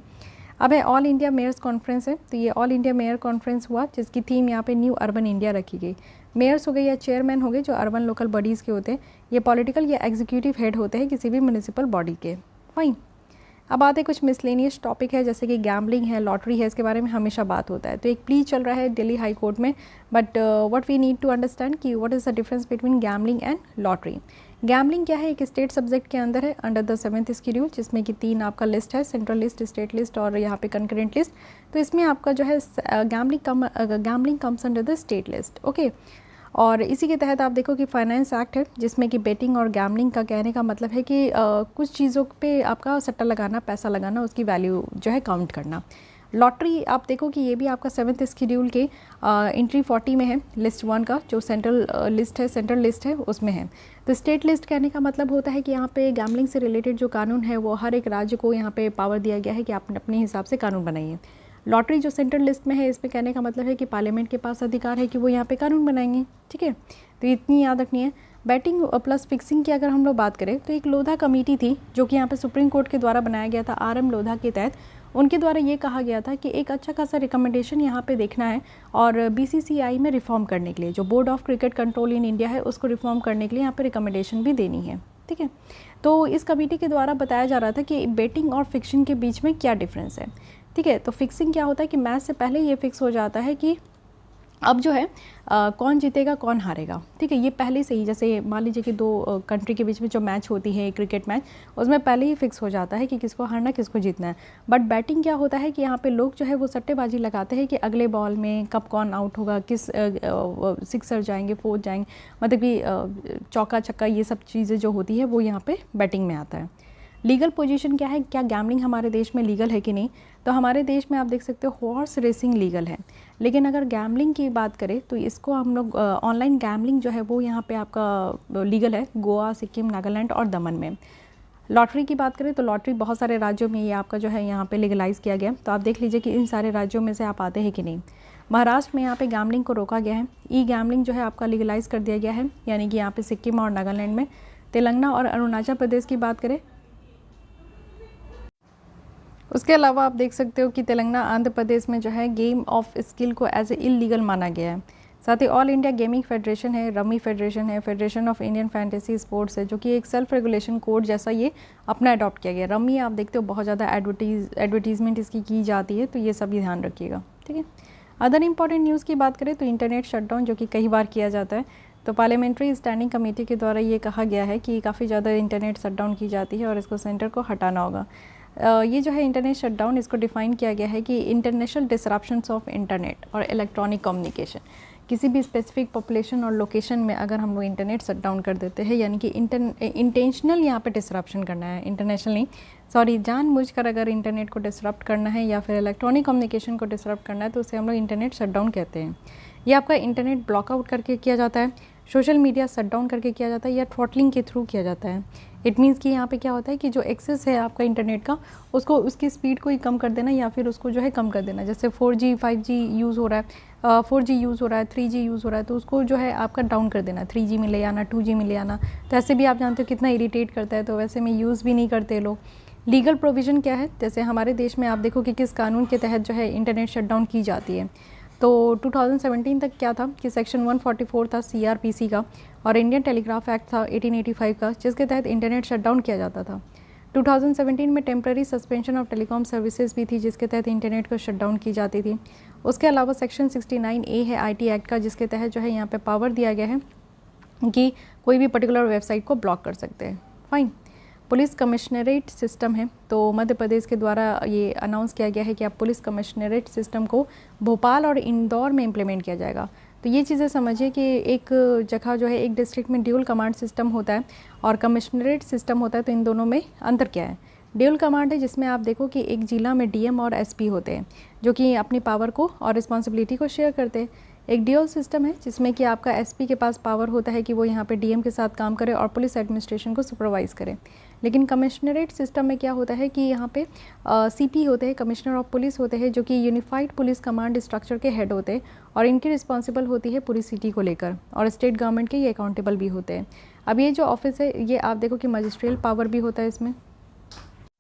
अब है ऑल इंडिया मेयर्स कॉन्फ्रेंस है, तो ये ऑल इंडिया मेयर कॉन्फ्रेंस हुआ, जिसकी थीम यहाँ पे न्यू अर्बन इंडिया रखी गई। मेयर्स हो गए या चेयरमैन हो गए जो अर्बन लोकल बॉडीज़ के होते हैं, ये पॉलिटिकल या एग्जीक्यूटिव हेड होते हैं किसी भी म्यूनिसिपल बॉडी के। फाइन। अब आते कुछ मिसलेनियस टॉपिक है, जैसे कि गैम्बलिंग है, लॉटरी है, इसके बारे में हमेशा बात होता है। तो एक प्ली चल रहा है दिल्ली हाई कोर्ट में, but what we need to understand कि what is the difference between gambling and lottery. Gambling क्या है, एक स्टेट सब्जेक्ट के अंदर है अंडर द 7th शेड्यूल, जिसमें कि 3 आपका लिस्ट है, सेंट्रल लिस्ट, स्टेट लिस्ट और यहाँ पे कंकरेंट लिस्ट। तो इसमें आपका जो है gambling comes under the state list. Okay, और इसी के तहत आप देखो कि फाइनेंस एक्ट है, जिसमें कि बेटिंग और गैम्बलिंग का कहने का मतलब है कि कुछ चीज़ों पे आपका सट्टा लगाना, पैसा लगाना, उसकी वैल्यू जो है काउंट करना। लॉटरी आप देखो कि ये भी आपका 7th शेड्यूल के एंट्री 40 में है, लिस्ट 1 का जो सेंट्रल लिस्ट है उसमें है। तो स्टेट लिस्ट कहने का मतलब होता है कि यहाँ पे गैम्बलिंग से रिलेटेड जो कानून है वो हर एक राज्य को यहाँ पे पावर दिया गया है कि आप अपने हिसाब से कानून बनाइए। लॉटरी जो सेंट्रल लिस्ट में है, इसमें कहने का मतलब है कि पार्लियामेंट के पास अधिकार है कि वो यहाँ पे कानून बनाएंगे। ठीक है, तो इतनी याद रखनी है। बैटिंग प्लस फिक्सिंग की अगर हम लोग बात करें, तो एक लोधा कमेटी थी जो कि यहाँ पे सुप्रीम कोर्ट के द्वारा बनाया गया था, RM लोधा के तहत। उनके द्वारा ये कहा गया था कि एक अच्छा खासा रिकमेंडेशन यहाँ पे देखना है, और BCCI में रिफॉर्म करने के लिए, जो board of cricket control in India है, उसको रिफॉर्म करने के लिए यहाँ पे रिकमेंडेशन भी देनी है। ठीक है, तो इस कमेटी के द्वारा बताया जा रहा था कि बेटिंग और फिक्सिंग के बीच में क्या डिफरेंस है। ठीक है, तो फिक्सिंग क्या होता है कि मैच से पहले ये फिक्स हो जाता है कि अब जो है कौन जीतेगा कौन हारेगा। ठीक है, ये पहले से ही, जैसे मान लीजिए कि 2 कंट्री के बीच में जो मैच होती है क्रिकेट मैच, उसमें पहले ही फिक्स हो जाता है कि किसको हारना किसको जीतना है। बट बैटिंग क्या होता है कि यहाँ पे लोग जो है वो सट्टेबाजी लगाते हैं कि अगले बॉल में कब कौन आउट होगा, किस सिक्सर जाएंगे, 4 जाएंगे, मतलब कि चौका छक्का, ये सब चीज़ें जो होती है वो यहाँ पे बैटिंग में आता है। लीगल पोजीशन क्या है, क्या गैम्बलिंग हमारे देश में लीगल है कि नहीं, तो हमारे देश में आप देख सकते हो हॉर्स रेसिंग लीगल है। लेकिन अगर गैम्बलिंग की बात करें तो इसको हम लोग ऑनलाइन गैम्बलिंग जो है वो यहाँ पे आपका लीगल है गोवा, सिक्किम, नागालैंड और दमन में। लॉटरी की बात करें तो लॉटरी बहुत सारे राज्यों में ये आपका जो है यहाँ पे लीगलाइज़ किया गया। तो आप देख लीजिए कि इन सारे राज्यों में से आप आते हैं कि नहीं। महाराष्ट्र में यहाँ पे गैम्बलिंग को रोका गया है, ई गैम्बलिंग जो है आपका लीगलाइज़ कर दिया गया है, यानी कि यहाँ पे सिक्किम और नागालैंड में। तेलंगाना और अरुणाचल प्रदेश की बात करें, उसके अलावा आप देख सकते हो कि तेलंगाना, आंध्र प्रदेश में जो है गेम ऑफ स्किल को एज ए इलीगल माना गया है। साथ ही ऑल इंडिया गेमिंग फेडरेशन है, रमी फेडरेशन है, federation of Indian fantasy sports है, जो कि एक सेल्फ रेगुलेशन कोड जैसा ये अपना अडॉप्ट किया गया। रमी आप देखते हो बहुत ज़्यादा एडवर्टीजमेंट इसकी की जाती है, तो ये सभी ध्यान रखिएगा। ठीक है, अदर इंपॉर्टेंट न्यूज़ की बात करें तो इंटरनेट शटडाउन, जो कि कई बार किया जाता है, तो पार्लियामेंट्री स्टैंडिंग कमेटी के द्वारा ये कहा गया है कि काफ़ी ज़्यादा इंटरनेट शटडाउन की जाती है और इसको सेंटर को हटाना होगा। ये जो है इंटरनेट शटडाउन, इसको डिफ़ाइन किया गया है कि इंटरनेशनल डिसरप्शंस ऑफ इंटरनेट और इलेक्ट्रॉनिक कम्युनिकेशन, किसी भी स्पेसिफिक पॉपुलेशन और लोकेशन में अगर हम लोग इंटरनेट शटडाउन कर देते हैं, यानी कि इंटेंशनल यहाँ पे डिसरप्शन करना है, इंटरनेशनल नहीं, सॉरी, जानबूझकर अगर इंटरनेट को डिसरप्ट करना है या फिर इलेक्ट्रॉनिक कम्युनिकेशन को डिसरप्ट करना है, तो उसे हम लोग इंटरनेट शटडाउन कहते हैं। ये आपका इंटरनेट ब्लॉकआउट करके किया जाता है, सोशल मीडिया शटडाउन करके किया जाता है, या थ्रॉटलिंग के थ्रू किया जाता है। इट मीन्स कि यहाँ पे क्या होता है कि जो एक्सेस है आपका इंटरनेट का, उसको उसकी स्पीड को ही कम कर देना, या फिर उसको जो है कम कर देना। जैसे 4G 5G यूज़ हो रहा है, 4G यूज़ हो रहा है, 3G यूज़ हो रहा है, तो उसको जो है आपका डाउन कर देना, 3G में ले आना, 2G में ले आना। तो ऐसे भी आप जानते हो कितना इरिटेट करता है, तो वैसे में यूज़ भी नहीं करते लोग। लीगल प्रोविज़न क्या है, जैसे हमारे देश में आप देखो कि किस कानून के तहत जो है इंटरनेट शटडाउन की जाती है। तो 2017 तक क्या था कि सेक्शन 144 था CRPC का, और इंडियन टेलीग्राफ एक्ट था 1885 का, जिसके तहत इंटरनेट शटडाउन किया जाता था। 2017 में temporary suspension of telecom services भी थी, जिसके तहत इंटरनेट को शटडाउन की जाती थी। उसके अलावा सेक्शन 69A है IT एक्ट का, जिसके तहत जो है यहाँ पे पावर दिया गया है कि कोई भी पर्टिकुलर वेबसाइट को ब्लॉक कर सकते हैं। फाइन। पुलिस कमिश्नरेट सिस्टम है, तो मध्य प्रदेश के द्वारा ये अनाउंस किया गया है कि अब पुलिस कमिश्नरेट सिस्टम को भोपाल और इंदौर में इम्प्लीमेंट किया जाएगा। तो ये चीज़ें समझिए कि एक जगह जो है एक डिस्ट्रिक्ट में ड्यूल कमांड सिस्टम होता है और कमिश्नरेट सिस्टम होता है, तो इन दोनों में अंतर क्या है। ड्यूल कमांड है जिसमें आप देखो कि एक जिला में डीएम और एसपी होते हैं जो कि अपनी पावर को और रिस्पॉन्सिबिलिटी को शेयर करते हैं। एक ड्यूल सिस्टम है जिसमें कि आपका एसपी के पास पावर होता है कि वो यहाँ पे डीएम के साथ काम करे और पुलिस एडमिनिस्ट्रेशन को सुपरवाइज़ करे। लेकिन कमिश्नरेट सिस्टम में क्या होता है कि यहाँ पे सीपी होते हैं, कमिश्नर ऑफ पुलिस होते हैं, जो कि यूनिफाइड पुलिस कमांड स्ट्रक्चर के हेड होते हैं और इनकी रिस्पॉन्सिबल होती है पूरी सिटी को लेकर, और स्टेट गवर्नमेंट के ये अकाउंटेबल भी होते हैं। अब ये जो ऑफिस है ये आप देखो कि मजिस्ट्रियल पावर भी होता है इसमें,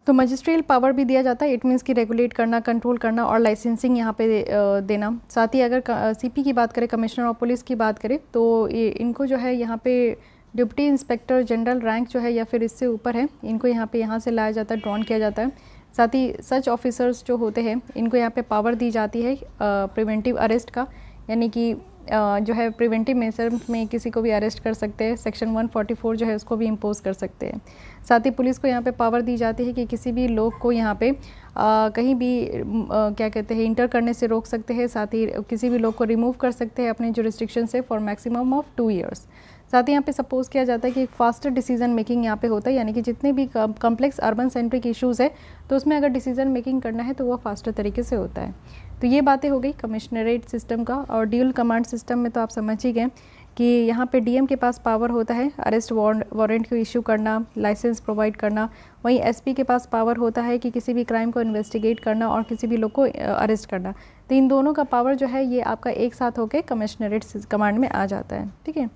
तो मजिस्ट्रियल पावर भी दिया जाता है। इट मीन्स कि रेगुलेट करना, कंट्रोल करना और लाइसेंसिंग यहाँ पे देना। साथ ही अगर सीपी की बात करें, कमिश्नर ऑफ पुलिस की बात करें, तो इनको जो है यहाँ पे डिप्टी इंस्पेक्टर जनरल रैंक जो है या फिर इससे ऊपर है, इनको यहाँ से लाया जाता है, ड्रॉन किया जाता है। साथ ही सच ऑफिसर्स जो होते हैं इनको यहाँ पे पावर दी जाती है प्रिवेंटिव अरेस्ट का, यानी कि जो है प्रिवेंटिव मेजर्स में किसी को भी अरेस्ट कर सकते हैं। सेक्शन 144 जो है उसको भी इम्पोज कर सकते हैं। साथ ही पुलिस को यहाँ पे पावर दी जाती है कि किसी भी लोग को यहाँ पे कहीं भी क्या कहते हैं इंटर करने से रोक सकते हैं। साथ ही किसी भी लोग को रिमूव कर सकते हैं अपने जुरिस्डिक्शन से फॉर मैक्सिमम ऑफ 2 ईयर्स। साथ ही यहाँ पे सपोज किया जाता है कि एक फास्टर डिसीजन मेकिंग यहाँ पे होता है, यानी कि जितने भी कम्प्लेक्स अर्बन सेंट्रिक इश्यूज़ है तो उसमें अगर डिसीजन मेकिंग करना है तो वो फास्टर तरीके से होता है। तो ये बातें हो गई कमिश्नरेट सिस्टम का। और ड्यूल कमांड सिस्टम में तो आप समझ ही गए कि यहाँ पे डीएम के पास पावर होता है अरेस्ट वारंट को इशू करना, लाइसेंस प्रोवाइड करना। वहीं एसपी के पास पावर होता है कि किसी भी क्राइम को इन्वेस्टिगेट करना और किसी भी लोग को अरेस्ट करना। तो इन दोनों का पावर जो है ये आपका एक साथ होकर कमिश्नरेट कमांड में आ जाता है, ठीक है।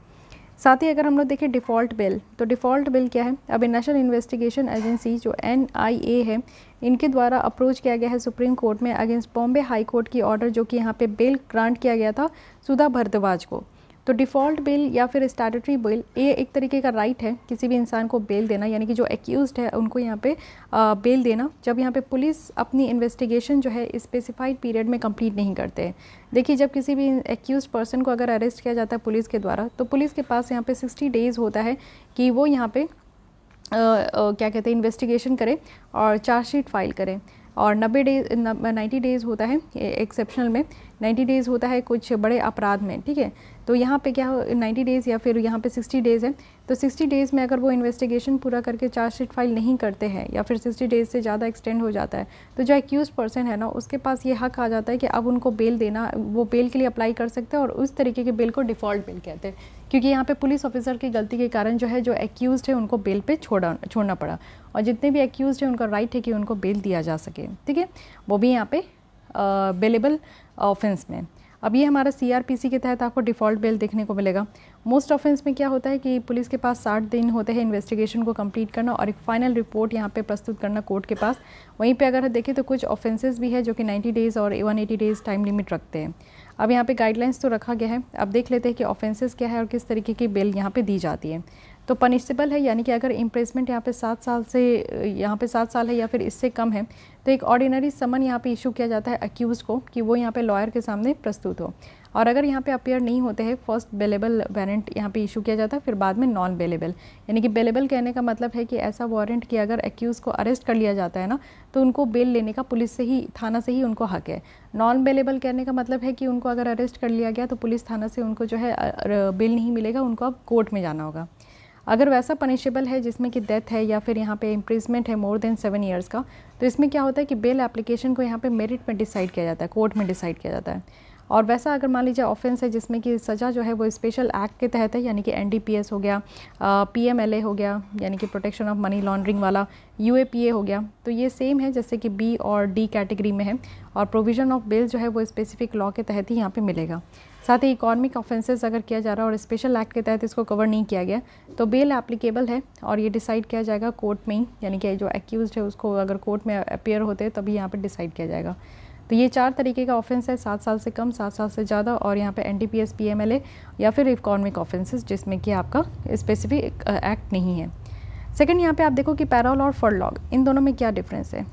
साथ ही अगर हम लोग देखें डिफ़ॉल्ट बिल, तो डिफ़ॉल्ट बिल क्या है। अब नेशनल इन्वेस्टिगेशन एजेंसी जो NIA है, इनके द्वारा अप्रोच किया गया है सुप्रीम कोर्ट में अगेंस्ट बॉम्बे हाई कोर्ट की ऑर्डर जो कि यहाँ पे बेल ग्रांट किया गया था सुधा भारद्वाज को। तो डिफ़ॉल्ट बिल या फिर स्टैट्यूटरी बिल ये एक तरीके का राइट है किसी भी इंसान को बेल देना, यानी कि जो एक्यूज्ड है उनको यहाँ पे बेल देना जब यहाँ पे पुलिस अपनी इन्वेस्टिगेशन जो है स्पेसिफाइड पीरियड में कंप्लीट नहीं करते हैं। देखिए, जब किसी भी एक्यूज्ड पर्सन को अगर अरेस्ट किया जाता है पुलिस के द्वारा, तो पुलिस के पास यहाँ पे 60 डेज़ होता है कि वो यहाँ पे क्या कहते हैं इन्वेस्टिगेशन करें और चार्जशीट फाइल करें। और 90 डेज़ होता है एक्सेप्शनल में, 90 डेज़ होता है कुछ बड़े अपराध में, ठीक है। तो यहाँ पे क्या 90 डेज़ या फिर यहाँ पे 60 डेज़ है। तो 60 डेज़ में अगर वो इन्वेस्टिगेशन पूरा करके चार्जशीट फाइल नहीं करते हैं या फिर 60 डेज़ से ज़्यादा एक्सटेंड हो जाता है, तो जो एक्यूज पर्सन है ना उसके पास ये हक आ जाता है कि अब उनको बेल देना, वो बेल के लिए अप्लाई कर सकते हैं। और उस तरीके के बिल को डिफ़ॉल्ट बिल कहते हैं, क्योंकि यहाँ पे पुलिस ऑफिसर की गलती के कारण जो है जो एक्यूज्ड है उनको बेल पे छोड़ना पड़ा। और जितने भी एक्यूज्ड हैं उनका राइट है कि उनको बेल दिया जा सके, ठीक है, वो भी यहाँ पे बेलेबल ऑफेंस में। अब ये हमारा CRPC के तहत आपको डिफ़ॉल्ट बेल देखने को मिलेगा। मोस्ट ऑफेंस में क्या होता है कि पुलिस के पास 60 दिन होते हैं इन्वेस्टिगेशन को कंप्लीट करना और एक फाइनल रिपोर्ट यहाँ पे प्रस्तुत करना कोर्ट के पास। वहीं पे अगर देखें तो कुछ ऑफेंसेस भी है जो कि 90 डेज़ और 180 डेज़ टाइम लिमिट रखते हैं। अब यहाँ पे गाइडलाइंस तो रखा गया है। अब देख लेते हैं कि ऑफेंसेस क्या है और किस तरीके की बेल यहाँ पे दी जाती है। तो पनिशेबल है, यानी कि अगर इम्प्रेसमेंट यहाँ पे 7 साल से यहाँ पे 7 साल है या फिर इससे कम है तो एक ऑर्डिनरी समन यहाँ पे इशू किया जाता है अक्यूज़ को कि वो यहाँ पे लॉयर के सामने प्रस्तुत हो। और अगर यहाँ पे अपियर नहीं होते हैं, फर्स्ट बेलेबल वारंट यहाँ पे इशू किया जाता है, फिर बाद में नॉन बेलेबल। यानी कि बेलेबल कहने का मतलब है कि ऐसा वारंट कि अगर एक्यूज़ को अरेस्ट कर लिया जाता है ना तो उनको बेल लेने का पुलिस से ही, थाना से ही उनको हक है। नॉन बेलेबल कहने का मतलब है कि उनको अगर अरेस्ट कर लिया गया तो पुलिस थाना से उनको जो है बेल नहीं मिलेगा, उनको अब कोर्ट में जाना होगा। अगर वैसा पनिशेबल है जिसमें कि डेथ है या फिर यहाँ पे इम्प्रिजमेंट है मोर देन 7 ईयर्स का, तो इसमें क्या होता है कि बेल एप्लीकेशन को यहाँ पे मेरिट में डिसाइड किया जाता है, कोर्ट में डिसाइड किया जाता है। और वैसा अगर मान लीजिए ऑफेंस है जिसमें कि सज़ा जो है वो स्पेशल एक्ट के तहत है, यानी कि NDPS हो गया, PMLA हो गया यानी कि प्रोटेक्शन ऑफ मनी लॉन्ड्रिंग वाला, UAPA हो गया, तो ये सेम है जैसे कि B और D कैटेगरी में है। और प्रोविज़न ऑफ बेल जो है वो स्पेसिफिक लॉ के तहत ही यहाँ पे मिलेगा। साथ ही इकॉनमिक ऑफेंसेस अगर किया जा रहा है और स्पेशल एक्ट के तहत इसको कवर नहीं किया गया तो बेल एप्लीकेबल है और ये डिसाइड किया जाएगा कोर्ट में ही, यानी कि जो एक्यूज्ड है उसको अगर कोर्ट में अपियर होते हैं तभी यहाँ पे डिसाइड किया जाएगा। तो ये 4 तरीके का ऑफेंस है, 7 साल से कम, 7 साल से ज़्यादा, और यहाँ पे NDPS PMLA या फिर इकॉनमिक ऑफेंसेस जिसमें कि आपका स्पेसिफिक एक्ट नहीं है। सेकंड, यहाँ पे आप देखो कि पैरोल और फरलॉग, इन दोनों में क्या डिफरेंस है,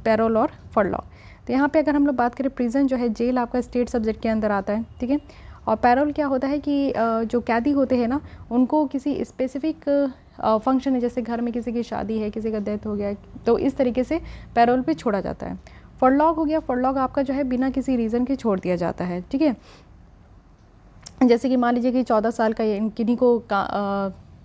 पैरोल और फरलॉग। तो यहाँ पे अगर हम लोग बात करें, प्रिजन जो है जेल आपका स्टेट सब्जेक्ट के अंदर आता है, ठीक है। और पैरोल क्या होता है कि जो कैदी होते हैं ना उनको किसी स्पेसिफिक फंक्शन है, जैसे घर में किसी की शादी है, किसी का डेथ हो गया, तो इस तरीके से पैरोल पे छोड़ा जाता है। फरलॉग हो गया, फरलॉग आपका जो है बिना किसी रीज़न के छोड़ दिया जाता है, ठीक है। जैसे कि मान लीजिए कि 14 साल का किन्हीं को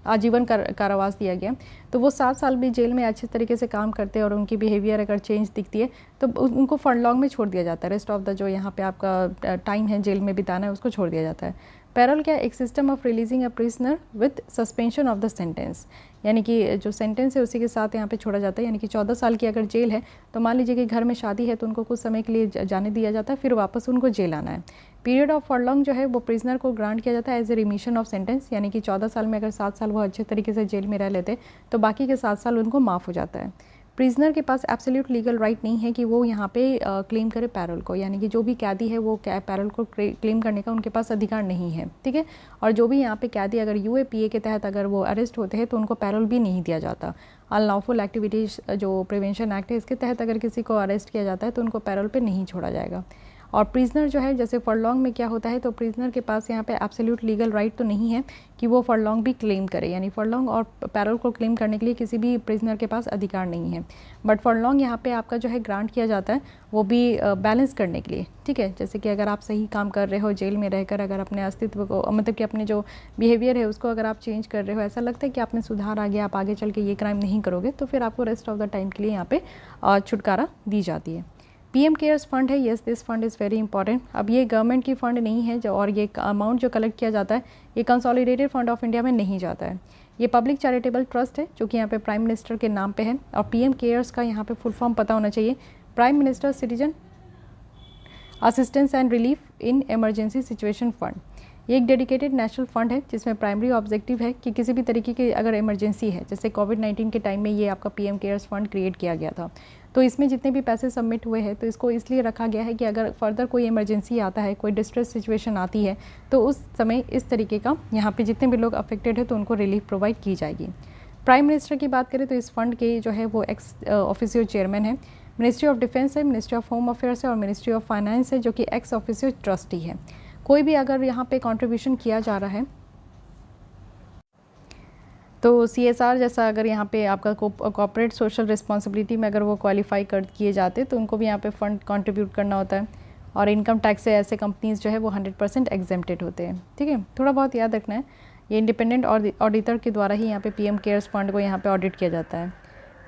आजीवन कारावास दिया गया, तो वो 7 साल भी जेल में अच्छे तरीके से काम करते हैं और उनकी बिहेवियर अगर चेंज दिखती है तो उनको फरलॉन्ग में छोड़ दिया जाता है। रेस्ट ऑफ द जो यहाँ पे आपका टाइम है जेल में बिताना है उसको छोड़ दिया जाता है। पैरोल क्या, एक system of releasing a prisoner with suspension of the sentence, यानी कि जो सेंटेंस है उसी के साथ यहाँ पे छोड़ा जाता है। यानी कि 14 साल की अगर जेल है तो मान लीजिए कि घर में शादी है तो उनको कुछ समय के लिए जाने दिया जाता है, फिर वापस उनको जेल आना है। पीरियड ऑफ फरलॉन्ग जो है वो प्रिजनर को ग्रांट किया जाता है as a remission of sentence, यानी कि 14 साल में अगर 7 साल वो अच्छे तरीके से जेल में रह लेते तो बाकी के 7 साल उनको माफ़ हो जाता है। प्रिजनर के पास एब्सोल्यूट लीगल राइट नहीं है कि वो यहाँ पे क्लेम करे पैरोल को, यानी कि जो भी कैदी है वो पैरोल को क्लेम करने का उनके पास अधिकार नहीं है, ठीक है। और जो भी यहाँ पे कैदी अगर यूएपीए के तहत अगर वो अरेस्ट होते हैं तो उनको पैरोल भी नहीं दिया जाता। अनलॉफुल एक्टिविटीज़ जो प्रिवेंशन एक्ट है इसके तहत अगर किसी को अरेस्ट किया जाता है तो उनको पैरोल पे नहीं छोड़ा जाएगा। और प्रिजनर जो है, जैसे फरलॉन्ग में क्या होता है, तो प्रिजनर के पास यहाँ पे एब्सोल्यूट लीगल राइट तो नहीं है कि वो फरलॉन्ग भी क्लेम करे, यानी फरलॉन्ग और पैरोल को क्लेम करने के लिए किसी भी प्रिजनर के पास अधिकार नहीं है। बट फरलॉन्ग यहाँ पे आपका जो है ग्रांट किया जाता है वो भी बैलेंस करने के लिए, ठीक है। जैसे कि अगर आप सही काम कर रहे हो जेल में रहकर, अगर अपने अस्तित्व को मतलब कि अपने जो बिहेवियर है उसको अगर आप चेंज कर रहे हो, ऐसा लगता है कि आप में सुधार आ गया, आप आगे चल के ये क्राइम नहीं करोगे, तो फिर आपको रेस्ट ऑफ द टाइम के लिए यहाँ पे छुटकारा दी जाती है। पीएम केयर्स फंड है, yes this fund is very important. अब ये गवर्नमेंट की फ़ंड नहीं है जो, और ये अमाउंट जो कलेक्ट किया जाता है ये कंसोलिडेटेड फंड ऑफ इंडिया में नहीं जाता है। ये पब्लिक चैरिटेबल ट्रस्ट है जो कि यहाँ पे प्राइम मिनिस्टर के नाम पे है। और पीएम केयर्स का यहाँ पे फुल फॉर्म पता होना चाहिए, prime minister citizen assistance and relief in emergency situation fund. ये एक डेडिकेटेड नेशनल फंड है जिसमें प्राइमरी ऑब्जेक्टिव है कि किसी भी तरीके की अगर इमरजेंसी है, जैसे कोविड-19 के टाइम में ये आपका पीएम केयर्स फंड क्रिएट किया गया था, तो इसमें जितने भी पैसे सबमिट हुए हैं तो इसको इसलिए रखा गया है कि अगर फर्दर कोई इमरजेंसी आता है, कोई डिस्ट्रेस सिचुएशन आती है, तो उस समय इस तरीके का यहाँ पे जितने भी लोग अफेक्टेड है तो उनको रिलीफ प्रोवाइड की जाएगी। प्राइम मिनिस्टर की बात करें तो इस फंड के जो है वो एक्स ऑफिशियल चेयरमैन है। मिनिस्ट्री ऑफ डिफेंस है, मिनिस्ट्री ऑफ होम अफेयर्स है और मिनिस्ट्री ऑफ फाइनेंस है जो कि एक्स ऑफिशियल ट्रस्टी है। कोई भी अगर यहाँ पे कंट्रीब्यूशन किया जा रहा है तो सीएसआर जैसा अगर यहाँ पे आपका कॉर्पोरेट सोशल रिस्पॉन्सिबिलिटी में अगर वो क्वालिफाई कर किए जाते तो उनको भी यहाँ पे फंड कंट्रीब्यूट करना होता है। और इनकम टैक्स से ऐसे कंपनीज जो है वो 100% एग्जेम्प्टेड होते हैं, ठीक है। थोड़ा बहुत याद रखना है, ये इंडिपेंडेंट ऑडिटर के द्वारा ही यहाँ पे पीएम केयर्स फंड को यहाँ पे ऑडिट किया जाता है।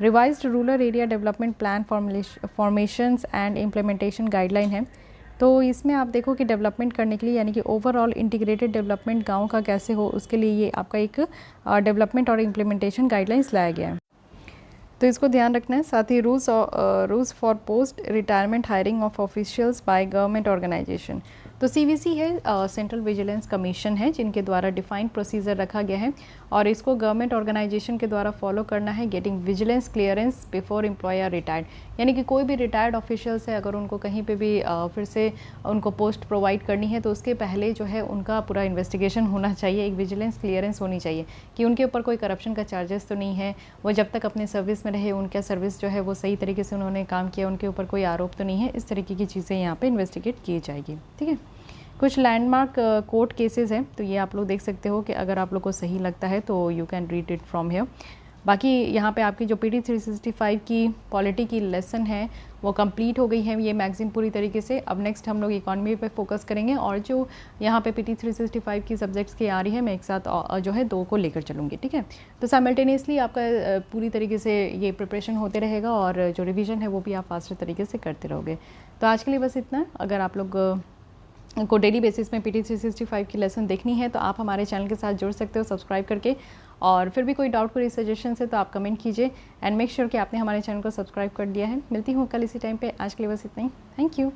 Revised rural area development plan formations and implementation guideline है। तो इसमें आप देखो कि डेवलपमेंट करने के लिए, यानी कि ओवरऑल इंटीग्रेटेड डेवलपमेंट गाँव का कैसे हो उसके लिए ये आपका एक डेवलपमेंट और इम्प्लीमेंटेशन गाइडलाइंस लाया गया है, तो इसको ध्यान रखना है। साथ ही rules for post retirement hiring of officials by government organisation. तो सीवीसी है, सेंट्रल विजिलेंस कमीशन है जिनके द्वारा डिफाइंड प्रोसीजर रखा गया है और इसको गवर्नमेंट ऑर्गेनाइजेशन के द्वारा फॉलो करना है। Getting vigilance clearance before employer retired, यानी कि कोई भी रिटायर्ड ऑफिशियल्स है अगर उनको कहीं पे भी फिर से उनको पोस्ट प्रोवाइड करनी है तो उसके पहले जो है उनका पूरा इन्वेस्टिगेशन होना चाहिए, एक विजिलेंस क्लियरेंस होनी चाहिए कि उनके ऊपर कोई करप्शन का चार्जेस तो नहीं है, वो जब तक अपने सर्विस में रहे उनका सर्विस जो है वो सही तरीके से उन्होंने काम किया, उनके ऊपर कोई आरोप तो नहीं है, इस तरीके की चीज़ें यहाँ पे इन्वेस्टिगेट की जाएगी, ठीक है। कुछ लैंडमार्क कोर्ट केसेस हैं तो ये आप लोग देख सकते हो कि अगर आप लोग को सही लगता है तो you can read it from here. बाकी यहाँ पे आपकी जो PD 365 की पॉलिटी की लेसन है वो कंप्लीट हो गई है ये मैगजीन पूरी तरीके से। अब नेक्स्ट हम लोग इकॉनमी पे फोकस करेंगे और जो यहाँ पे PD 365 की सब्जेक्ट्स की आ रही है मैं एक साथ जो है 2 को लेकर चलूँगी, ठीक है। तो साइमल्टेनियसली आपका पूरी तरीके से ये प्रिपरेशन होते रहेगा और जो रिविज़न है वो भी आप फास्टर तरीके से करते रहोगे। तो आज के लिए बस इतना। अगर आप लोग को डेली बेसिस में PD 365 की लेसन देखनी है तो आप हमारे चैनल के साथ जुड़ सकते हो सब्सक्राइब करके, और फिर भी कोई डाउट कोई सजेशन है तो आप कमेंट कीजिए एंड मेक श्योर कि आपने हमारे चैनल को सब्सक्राइब कर दिया है। मिलती हूँ कल इसी टाइम पे। आज के लिए बस इतना ही। Thank you.